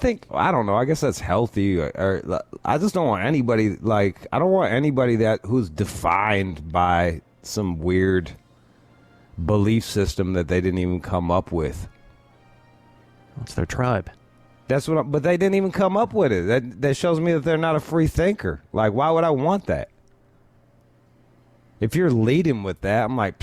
don't know. I guess that's healthy. Or I just don't want anybody, I don't want anybody who's defined by some weird belief system that they didn't even come up with. It's their tribe. But they didn't even come up with it. That shows me that they're not a free thinker. Like, why would I want that? If you're leading with that, I'm like,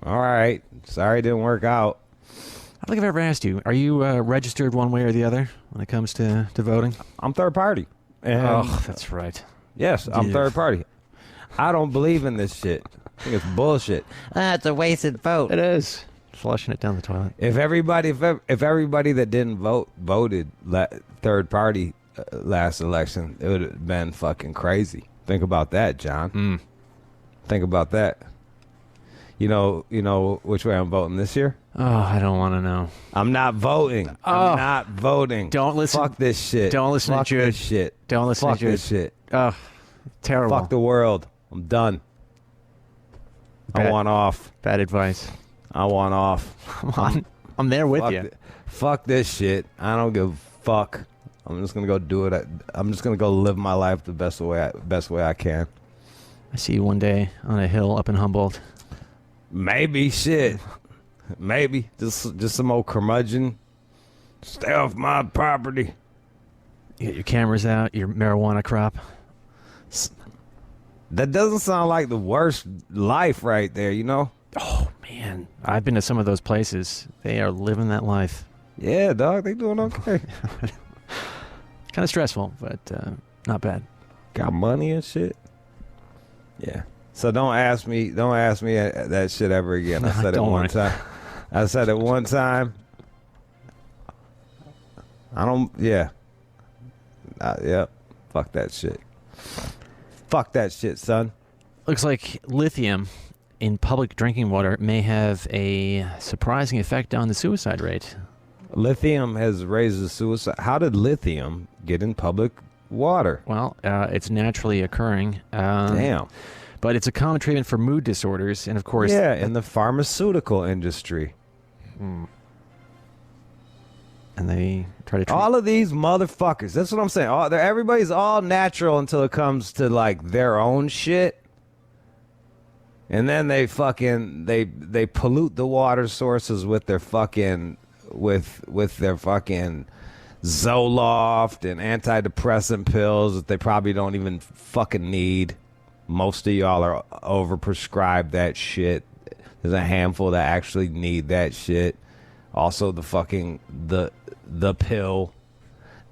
all right, sorry it didn't work out. I don't think I've ever asked you, are you registered one way or the other when it comes to voting? I'm third party. And That's right. Yes, I'm third party. I don't believe in this shit. I think it's bullshit. It's a wasted vote. It is. Flushing it down the toilet. If everybody that didn't voted third party last election, it would have been fucking crazy. Think about that, John. Think about that. You know which way I'm voting this year? Oh, I don't want to know. I'm not voting. I'm not voting. Don't listen. Fuck this shit. Don't listen Fuck to Jude. this shit. Don't listen Fuck to Jude. this shit. Oh, terrible. Fuck the world. I'm done. I want off. Bad advice. I want off. I'm there with you. Fuck this shit. I don't give a fuck. I'm just gonna go do it. I'm just gonna go live my life the best way I can. I see you one day on a hill up in Humboldt. Maybe shit. Maybe just some old curmudgeon. Stay off my property. You get your cameras out, your marijuana crop. That doesn't sound like the worst life right there, you know? Oh, man. I've been to some of those places. They are living that life. Yeah, dog. They doing okay. Kind of stressful, but not bad. Got money and shit. Yeah. So don't ask me that shit ever again. I said it one time. I said it one time. I don't. Yeah. Yep. Fuck that shit. Fuck that shit, son. Looks like lithium in public drinking water may have a surprising effect on the suicide rate. Lithium has raised the suicide. How did lithium get in public water? Well, it's naturally occurring. Damn. But it's a common treatment for mood disorders, and of course... Yeah, in the pharmaceutical industry. And they try to treat... All of these motherfuckers. That's what I'm saying. Everybody's all natural until it comes to, their own shit. And then they fucking... They pollute the water sources with their fucking... With their fucking Zoloft and antidepressant pills that they probably don't even fucking need. Most of y'all are overprescribed that shit. There's a handful that actually need that shit. Also, the fucking the pill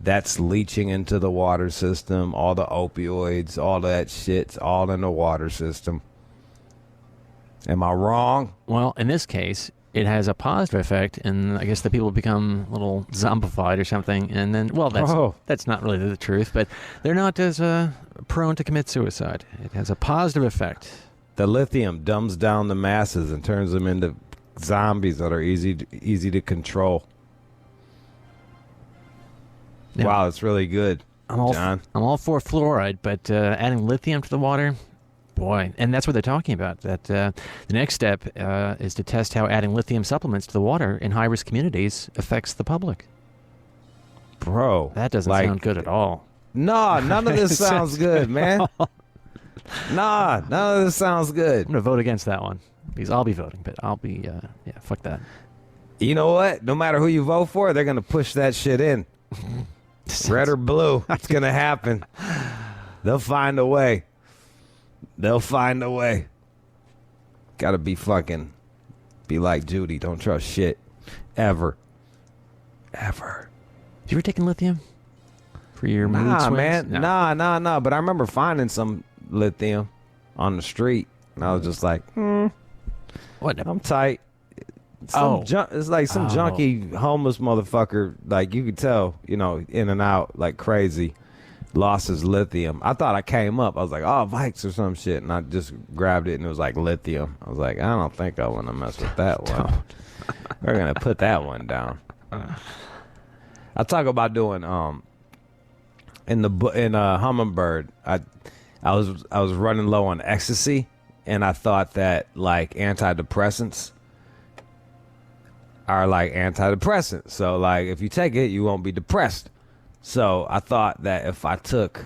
that's leaching into the water system. All the opioids, all that shit's all in the water system. Am I wrong? Well, in this case, it has a positive effect, and I guess the people become a little zombified or something, and then, well, that's not really the truth, but they're not as prone to commit suicide. It has a positive effect. The lithium dumbs down the masses and turns them into zombies that are easy to control. Yeah. Wow, it's really good, John. I'm all for fluoride, but adding lithium to the water... Boy, and that's what they're talking about, that the next step is to test how adding lithium supplements to the water in high-risk communities affects the public. Bro. That doesn't sound good at all. Nah, none of this sounds good, man. Nah, none of this sounds good. I'm going to vote against that one, because I'll be voting, but I'll be, fuck that. You know what? No matter who you vote for, they're going to push that shit in. Red or blue, it's going to happen. They'll find a way. They'll find a way. Gotta be like Judy. Don't trust shit. Ever. Have you ever taken lithium? For your mood swings? Man. No. Nah. But I remember finding some lithium on the street. And I was just like, What? I'm tight. It's like some junky homeless motherfucker. Like, you could tell, in and out like crazy. Lost his lithium. I thought I came up. I was like, Vikes or some shit. And I just grabbed it and it was like lithium. I was like, I don't think I want to mess with that one. We're going to put that one down. I talk about doing in Hummingbird. I was running low on ecstasy, and I thought that like antidepressants are like antidepressants. So like if you take it, you won't be depressed. So I thought that if I took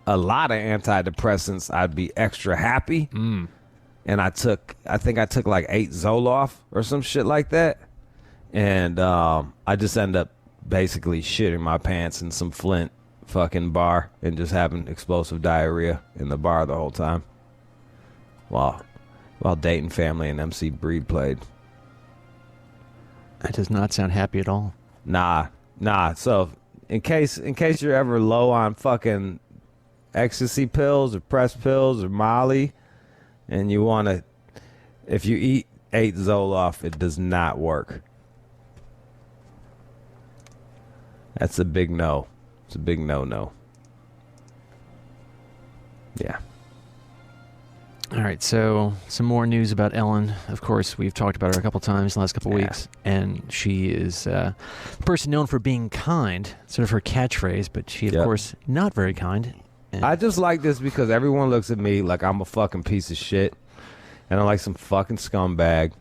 a lot of antidepressants, I'd be extra happy. And I think I took like 8 Zoloft or some shit like that. And I just end up basically shitting my pants in some Flint fucking bar and just having explosive diarrhea in the bar the whole time. While Dayton Family and MC Breed played. That does not sound happy at all. Nah. So in case you're ever low on fucking ecstasy pills or press pills or Molly, and you want to, if you eat 8 Zoloft, it does not work. That's a big no. It's a big no. Yeah. All right, so some more news about Ellen. Of course, we've talked about her a couple times in the last couple weeks, and she is a person known for being kind, sort of her catchphrase, but she, of course, not very kind. And I just like this because everyone looks at me like I'm a fucking piece of shit, and I'm like some fucking scumbag,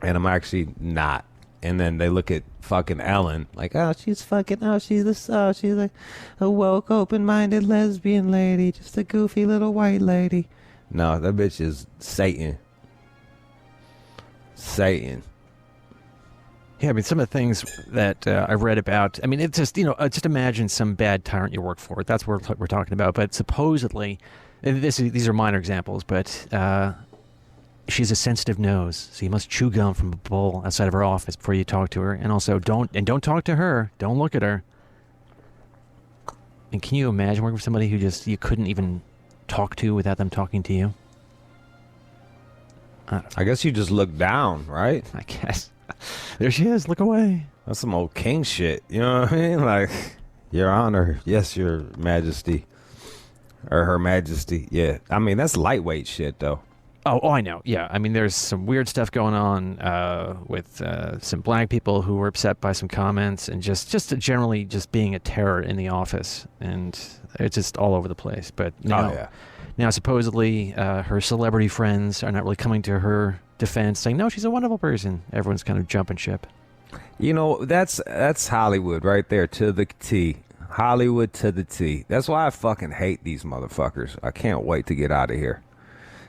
and I'm actually not. And then they look at fucking Ellen like, she's like a woke, open-minded lesbian lady, just a goofy little white lady. No, that bitch is Satan. Yeah, I mean, some of the things that I've read about, I mean, it's just, just imagine some bad tyrant you work for. That's what we're talking about. But supposedly, these are minor examples, but she has a sensitive nose, so you must chew gum from a bowl outside of her office before you talk to her. And also, don't talk to her. Don't look at her. And can you imagine working for somebody who just you couldn't even talk to without them talking to you? I guess you just look down, right? I guess. There she is. Look away. That's some old king shit. You know what I mean? Like, Your Honor. Yes, Your Majesty. Or Her Majesty. Yeah. I mean, that's lightweight shit, though. Oh, I know. Yeah. I mean, there's some weird stuff going on with some black people who were upset by some comments and just generally just being a terror in the office. And it's just all over the place. But now supposedly her celebrity friends are not really coming to her defense, saying, no, she's a wonderful person. Everyone's kind of jumping ship. You know, that's Hollywood right there to the T. Hollywood to the T. That's why I fucking hate these motherfuckers. I can't wait to get out of here.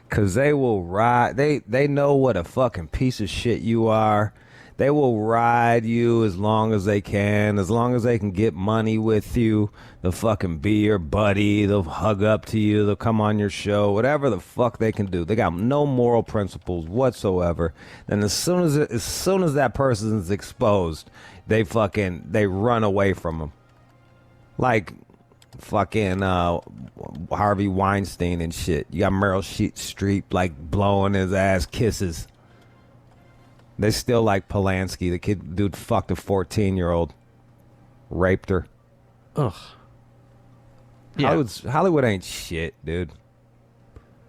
Because they will ride. They know what a fucking piece of shit you are. They will ride you as long as they can. As long as they can get money with you. They'll fucking be your buddy. They'll hug up to you. They'll come on your show. Whatever the fuck they can do. They got no moral principles whatsoever. And as soon as that person is exposed, they run away from them. Like fucking Harvey Weinstein and shit. You got Meryl Streep like blowing his ass kisses. They still like Polanski. The dude fucked a 14-year-old. Raped her. Ugh. Yeah. Hollywood ain't shit, dude.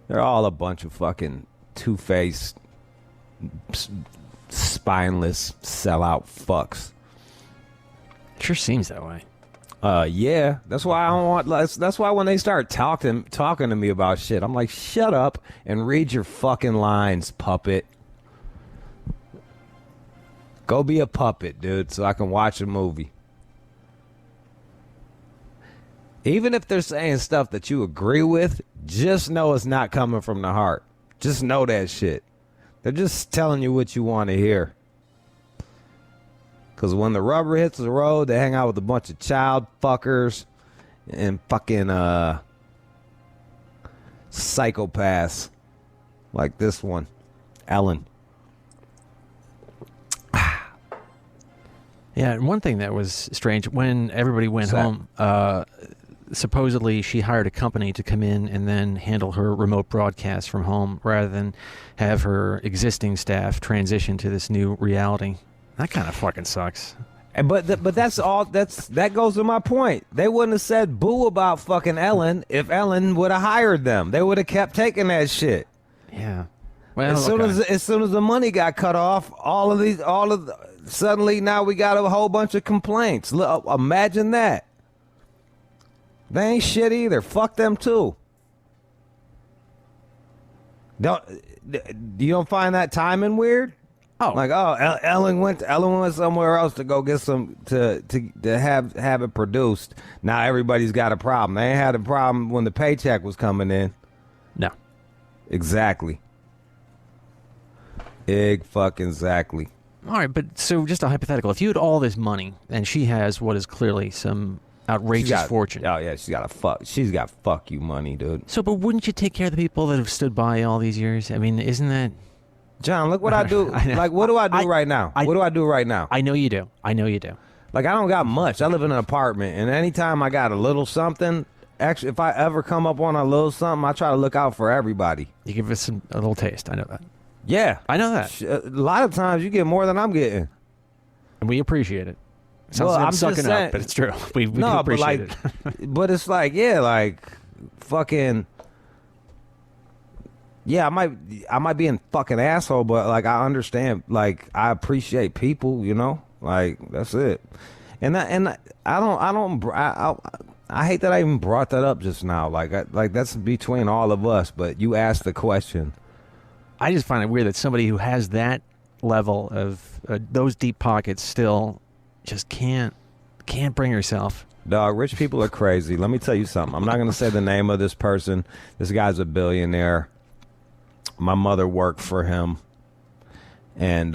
They're all a bunch of fucking two-faced, spineless, sellout fucks. Sure seems that way. Yeah. That's why I don't want. That's why when they start talking to me about shit, I'm like, shut up and read your fucking lines, puppet. Go be a puppet, dude, so I can watch a movie. Even if they're saying stuff that you agree with, just know it's not coming from the heart. Just know that shit. They're just telling you what you want to hear. Because when the rubber hits the road, they hang out with a bunch of child fuckers and fucking psychopaths like this one, Ellen. Yeah, and one thing that was strange, when everybody went home, supposedly she hired a company to come in and then handle her remote broadcast from home rather than have her existing staff transition to this new reality. That kind of fucking sucks. But that's all. That goes to my point. They wouldn't have said boo about fucking Ellen if Ellen would have hired them. They would have kept taking that shit. Yeah. Well, as soon as the money got cut off, suddenly now we got a whole bunch of complaints. Look, imagine that. They ain't shit either. Fuck them too. You don't find that timing weird? Oh, Like, Ellen went somewhere else to go get some to have it produced. Now everybody's got a problem. They ain't had a problem when the paycheck was coming in. no. Exactly. Exactly. All right, but so just a hypothetical. If you had all this money and she has what is clearly some outrageous fortune. Oh yeah, she's got fuck you money, dude. So, but wouldn't you take care of the people that have stood by all these years? I mean, isn't that... John, look what I do. Like, what do I do right now? What do I do right now? I know you do. Like, I don't got much. I live in an apartment, and anytime I got a little something, actually, if I ever come up on a little something, I try to look out for everybody. You give us a little taste. I know that. Yeah. I know that. A lot of times you get more than I'm getting. And we appreciate it. Sounds Well, like I'm I'm just sucking saying- up, but it's true. We do No, but appreciate like, it. but it's like, yeah, like, fucking, yeah, I might be a fucking asshole, but like, I understand, like, I appreciate people, you know, like, that's it. And I hate that I even brought that up just now. Like that's between all of us, but you asked the question. I just find it weird that somebody who has that level of those deep pockets still just can't bring herself. Dog, rich people are crazy. Let me tell you something. I'm not going to say the name of this person. This guy's a billionaire. My mother worked for him, and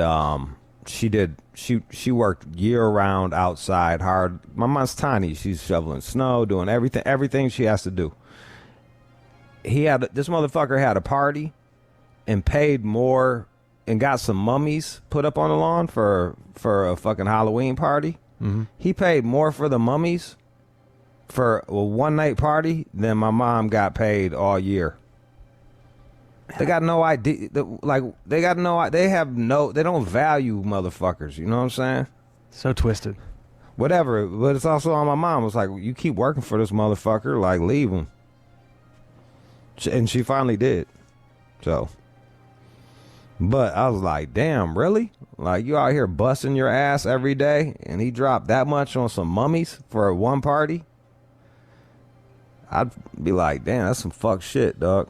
she worked year round outside hard. My mom's tiny. She's shoveling snow, doing everything she has to do. This motherfucker had a party and paid more and got some mummies put up on the lawn for a fucking Halloween party. Mm-hmm. He paid more for the mummies for a one night party than my mom got paid all year. They got no idea. They don't value motherfuckers. You know what I'm saying? So twisted. Whatever. But it's also on my mom. It's like, you keep working for this motherfucker, like, leave him. And she finally did. So. But I was like, damn, really? Like, you out here busting your ass every day, and he dropped that much on some mummies for one party? I'd be like, damn, that's some fuck shit, dog.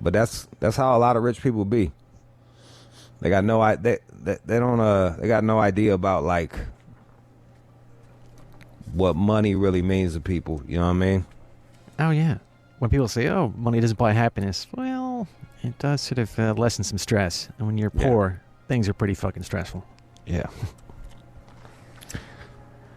But that's how a lot of rich people be. They got no idea. They got no idea about, like, what money really means to people. You know what I mean? Oh yeah. When people say, "Oh, money doesn't buy happiness," well, it does sort of lessen some stress. And when you're poor, things are pretty fucking stressful. Yeah.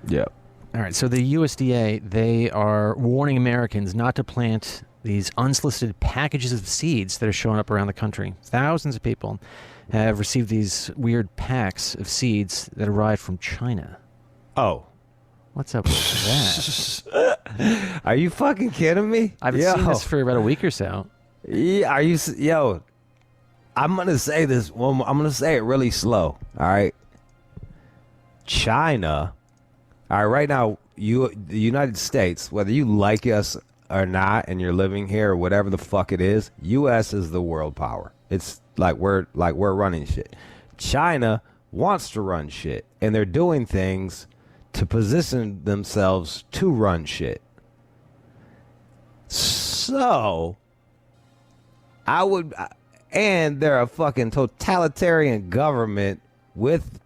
Yeah. All right. So the USDA, they are warning Americans not to plant these unsolicited packages of seeds that are showing up around the country. Thousands of people have received these weird packs of seeds that arrived from China. Oh. What's up with that? Are you fucking kidding me? I've seen this for about a week or so. Yeah, I'm going to say this. Well, I'm going to say it really slow. All right. China. All right. Right now, the United States, whether you like us or not, and you're living here or whatever the fuck it is, U.S. is the world power. It's like we're running shit. China wants to run shit, and they're doing things to position themselves to run shit. So, and they're a fucking totalitarian government with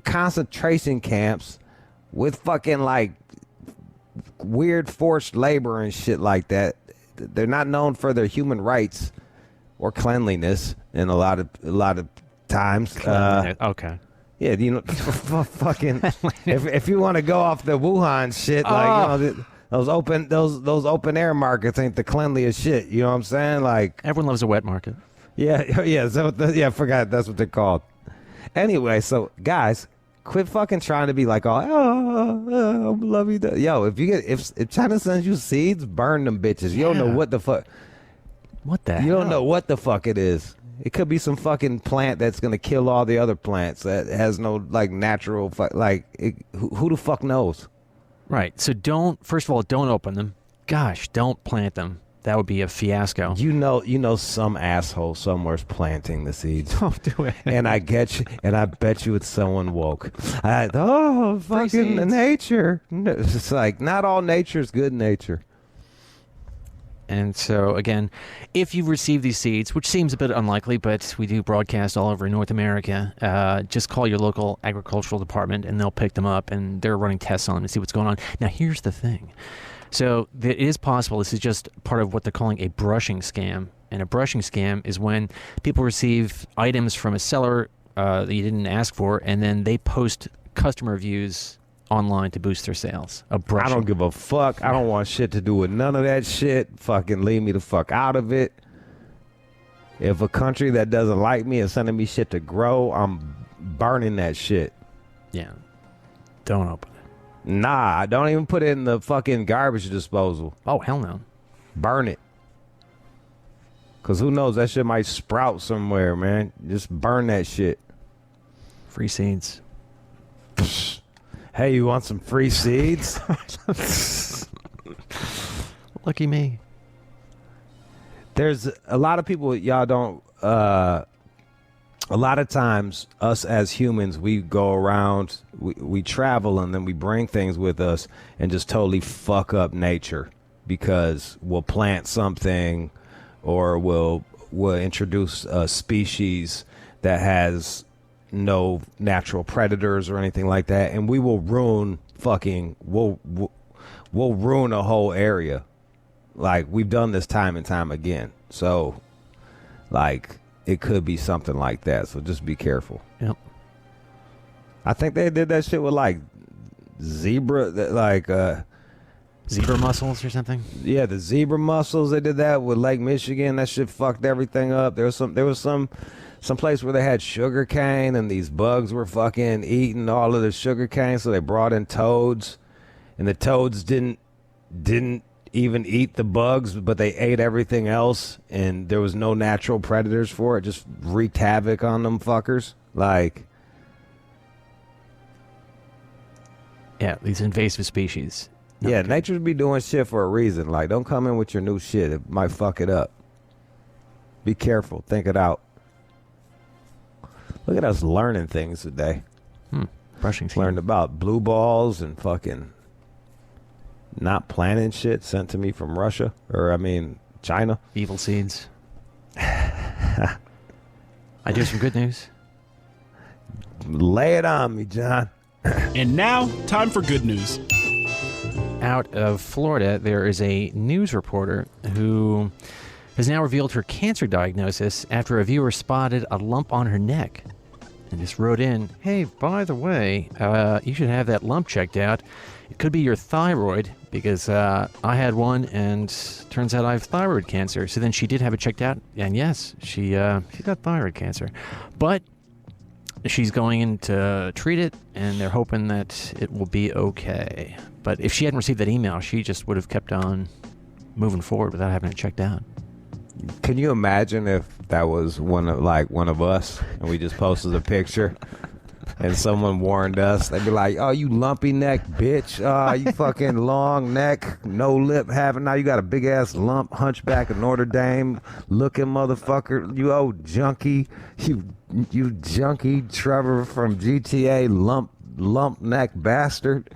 concentration camps, with fucking like weird forced labor and shit like that. They're not known for their human rights or cleanliness in a lot of times. Okay. Yeah, you know, fucking. if you want to go off the Wuhan shit, like, you know, those open air markets ain't the cleanliest shit. You know what I'm saying? Like, everyone loves a wet market. Yeah. So I forgot that's what they're called. Anyway, so guys, quit fucking trying to be like, I love you. Yo, if China sends you seeds, burn them bitches. You don't know what the fuck. What the hell? You don't know what the fuck it is. It could be some fucking plant that's gonna kill all the other plants that has no like natural who the fuck knows? Right. So first of all, don't open them. Gosh, don't plant them. that would be a fiasco. You know, some asshole somewhere's planting the seeds. Don't do it. And I bet you it's someone woke. Fucking nature. It's just like, not all nature's good nature. And so, again, if you receive these seeds, which seems a bit unlikely, but we do broadcast all over North America, just call your local agricultural department and they'll pick them up, and they're running tests on them to see what's going on. Now, here's the thing. So it is possible this is just part of what they're calling a brushing scam. And a brushing scam is when people receive items from a seller that you didn't ask for, and then they post customer reviews online to boost their sales. A brushing. I don't give a fuck. I don't want shit to do with none of that shit. Fucking leave me the fuck out of it. If a country that doesn't like me is sending me shit to grow, I'm burning that shit. Yeah. Don't open it. Nah, don't even put it in the fucking garbage disposal. Oh, hell no. Burn it. Because who knows, that shit might sprout somewhere, man. Just burn that shit. Free seeds. Hey, you want some free seeds? Lucky me. There's a lot of people, y'all don't, a lot of times, us as humans, we go around, we travel, and then we bring things with us and just totally fuck up nature because we'll plant something or we'll introduce a species that has no natural predators or anything like that, and we will ruin we'll ruin a whole area. Like, we've done this time and time again. So, like, it could be something like that. So just be careful. Yep. I think they did that shit with like zebra mussels or something. Yeah, the zebra mussels. They did that with Lake Michigan. That shit fucked everything up. There was some place where they had sugar cane and these bugs were fucking eating all of the sugar cane. So they brought in toads, and the toads didn't even eat the bugs, but they ate everything else, and there was no natural predators for it. Just wreaked havoc on them fuckers. Like, yeah, these invasive species. Yeah, nature's be doing shit for a reason. Like, don't come in with your new shit. It might fuck it up. Be careful. Think it out. Look at us learning things today. Brushing. Learned about blue balls and fucking not planting shit sent to me from Russia. China. Evil seeds. I do some good news. Lay it on me, John. And now, time for good news. Out of Florida, there is a news reporter who has now revealed her cancer diagnosis after a viewer spotted a lump on her neck and just wrote in, "Hey, by the way, you should have that lump checked out. It could be your thyroid because I had one and turns out I have thyroid cancer." So then she did have it checked out, and yes, she got thyroid cancer. But she's going in to treat it, and they're hoping that it will be okay. But if she hadn't received that email, she just would have kept on moving forward without having it checked out. Can you imagine if that was one of us and we just posted a picture and someone warned us? They'd be like, "Oh, you lumpy neck bitch. You fucking long neck, no lip having. Now you got a big ass lump, hunchback of Notre Dame looking motherfucker. You old junkie. You junkie Trevor from GTA lump neck bastard."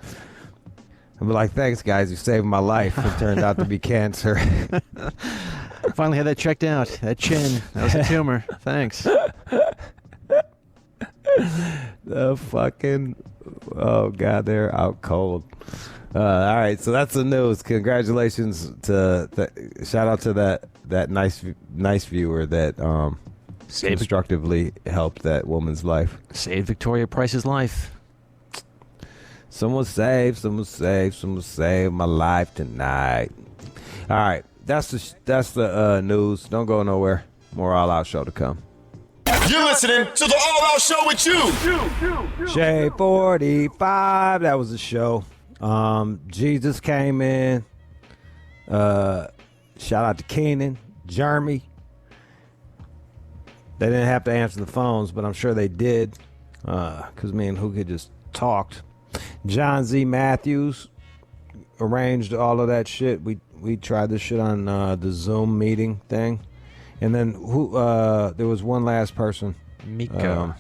I'd be like, "Thanks, guys. You saved my life." It turned out to be cancer. Finally had that checked out. That chin. That was a tumor. Thanks. The fucking... Oh, God, they're out cold. All right, so that's the news. Congratulations to... shout out to that nice viewer that constructively helped that woman's life. Saved Victoria Price's life. Someone saved my life tonight. All right, that's the news. Don't go nowhere. More All Out Show to come. You're listening to the All Out Show with you. J45. That was the show. Jesus came in. Shout out to Keenan, Jeremy. They didn't have to answer the phones, but I'm sure they did. Because me and Who could just talked. John Z. Matthews arranged all of that shit. We We tried this shit on the Zoom meeting thing, and then there was one last person. Mika.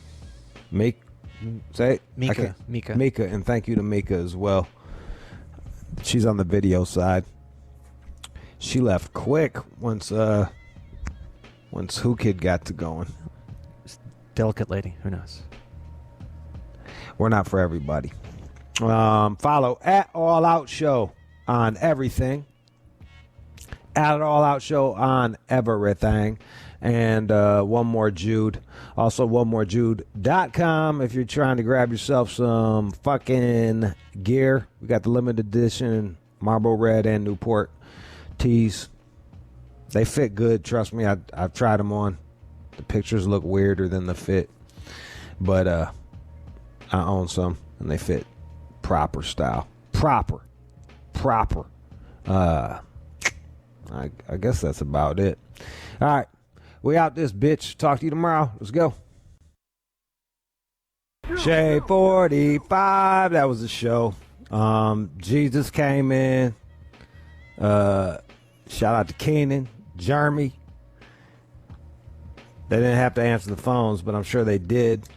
Say it? Mika. Mika, and thank you to Mika as well. She's on the video side. She left quick once Who Kid got to going. Delicate lady. Who knows? We're not for everybody. Follow at All Out Show on everything. At All Out Show on everything. And One More Jude. Also, onemorejude.com if you're trying to grab yourself some fucking gear. We got the limited edition Marlboro Red and Newport tees. They fit good. Trust me, I've tried them on. The pictures look weirder than the fit. But I own some, and they fit proper style. Proper. I guess that's about it. All right. We out this bitch. Talk to you tomorrow. Let's go. Shade 45. That was the show. Jesus came in. Shout out to Keenan, Jeremy. They didn't have to answer the phones, but I'm sure they did.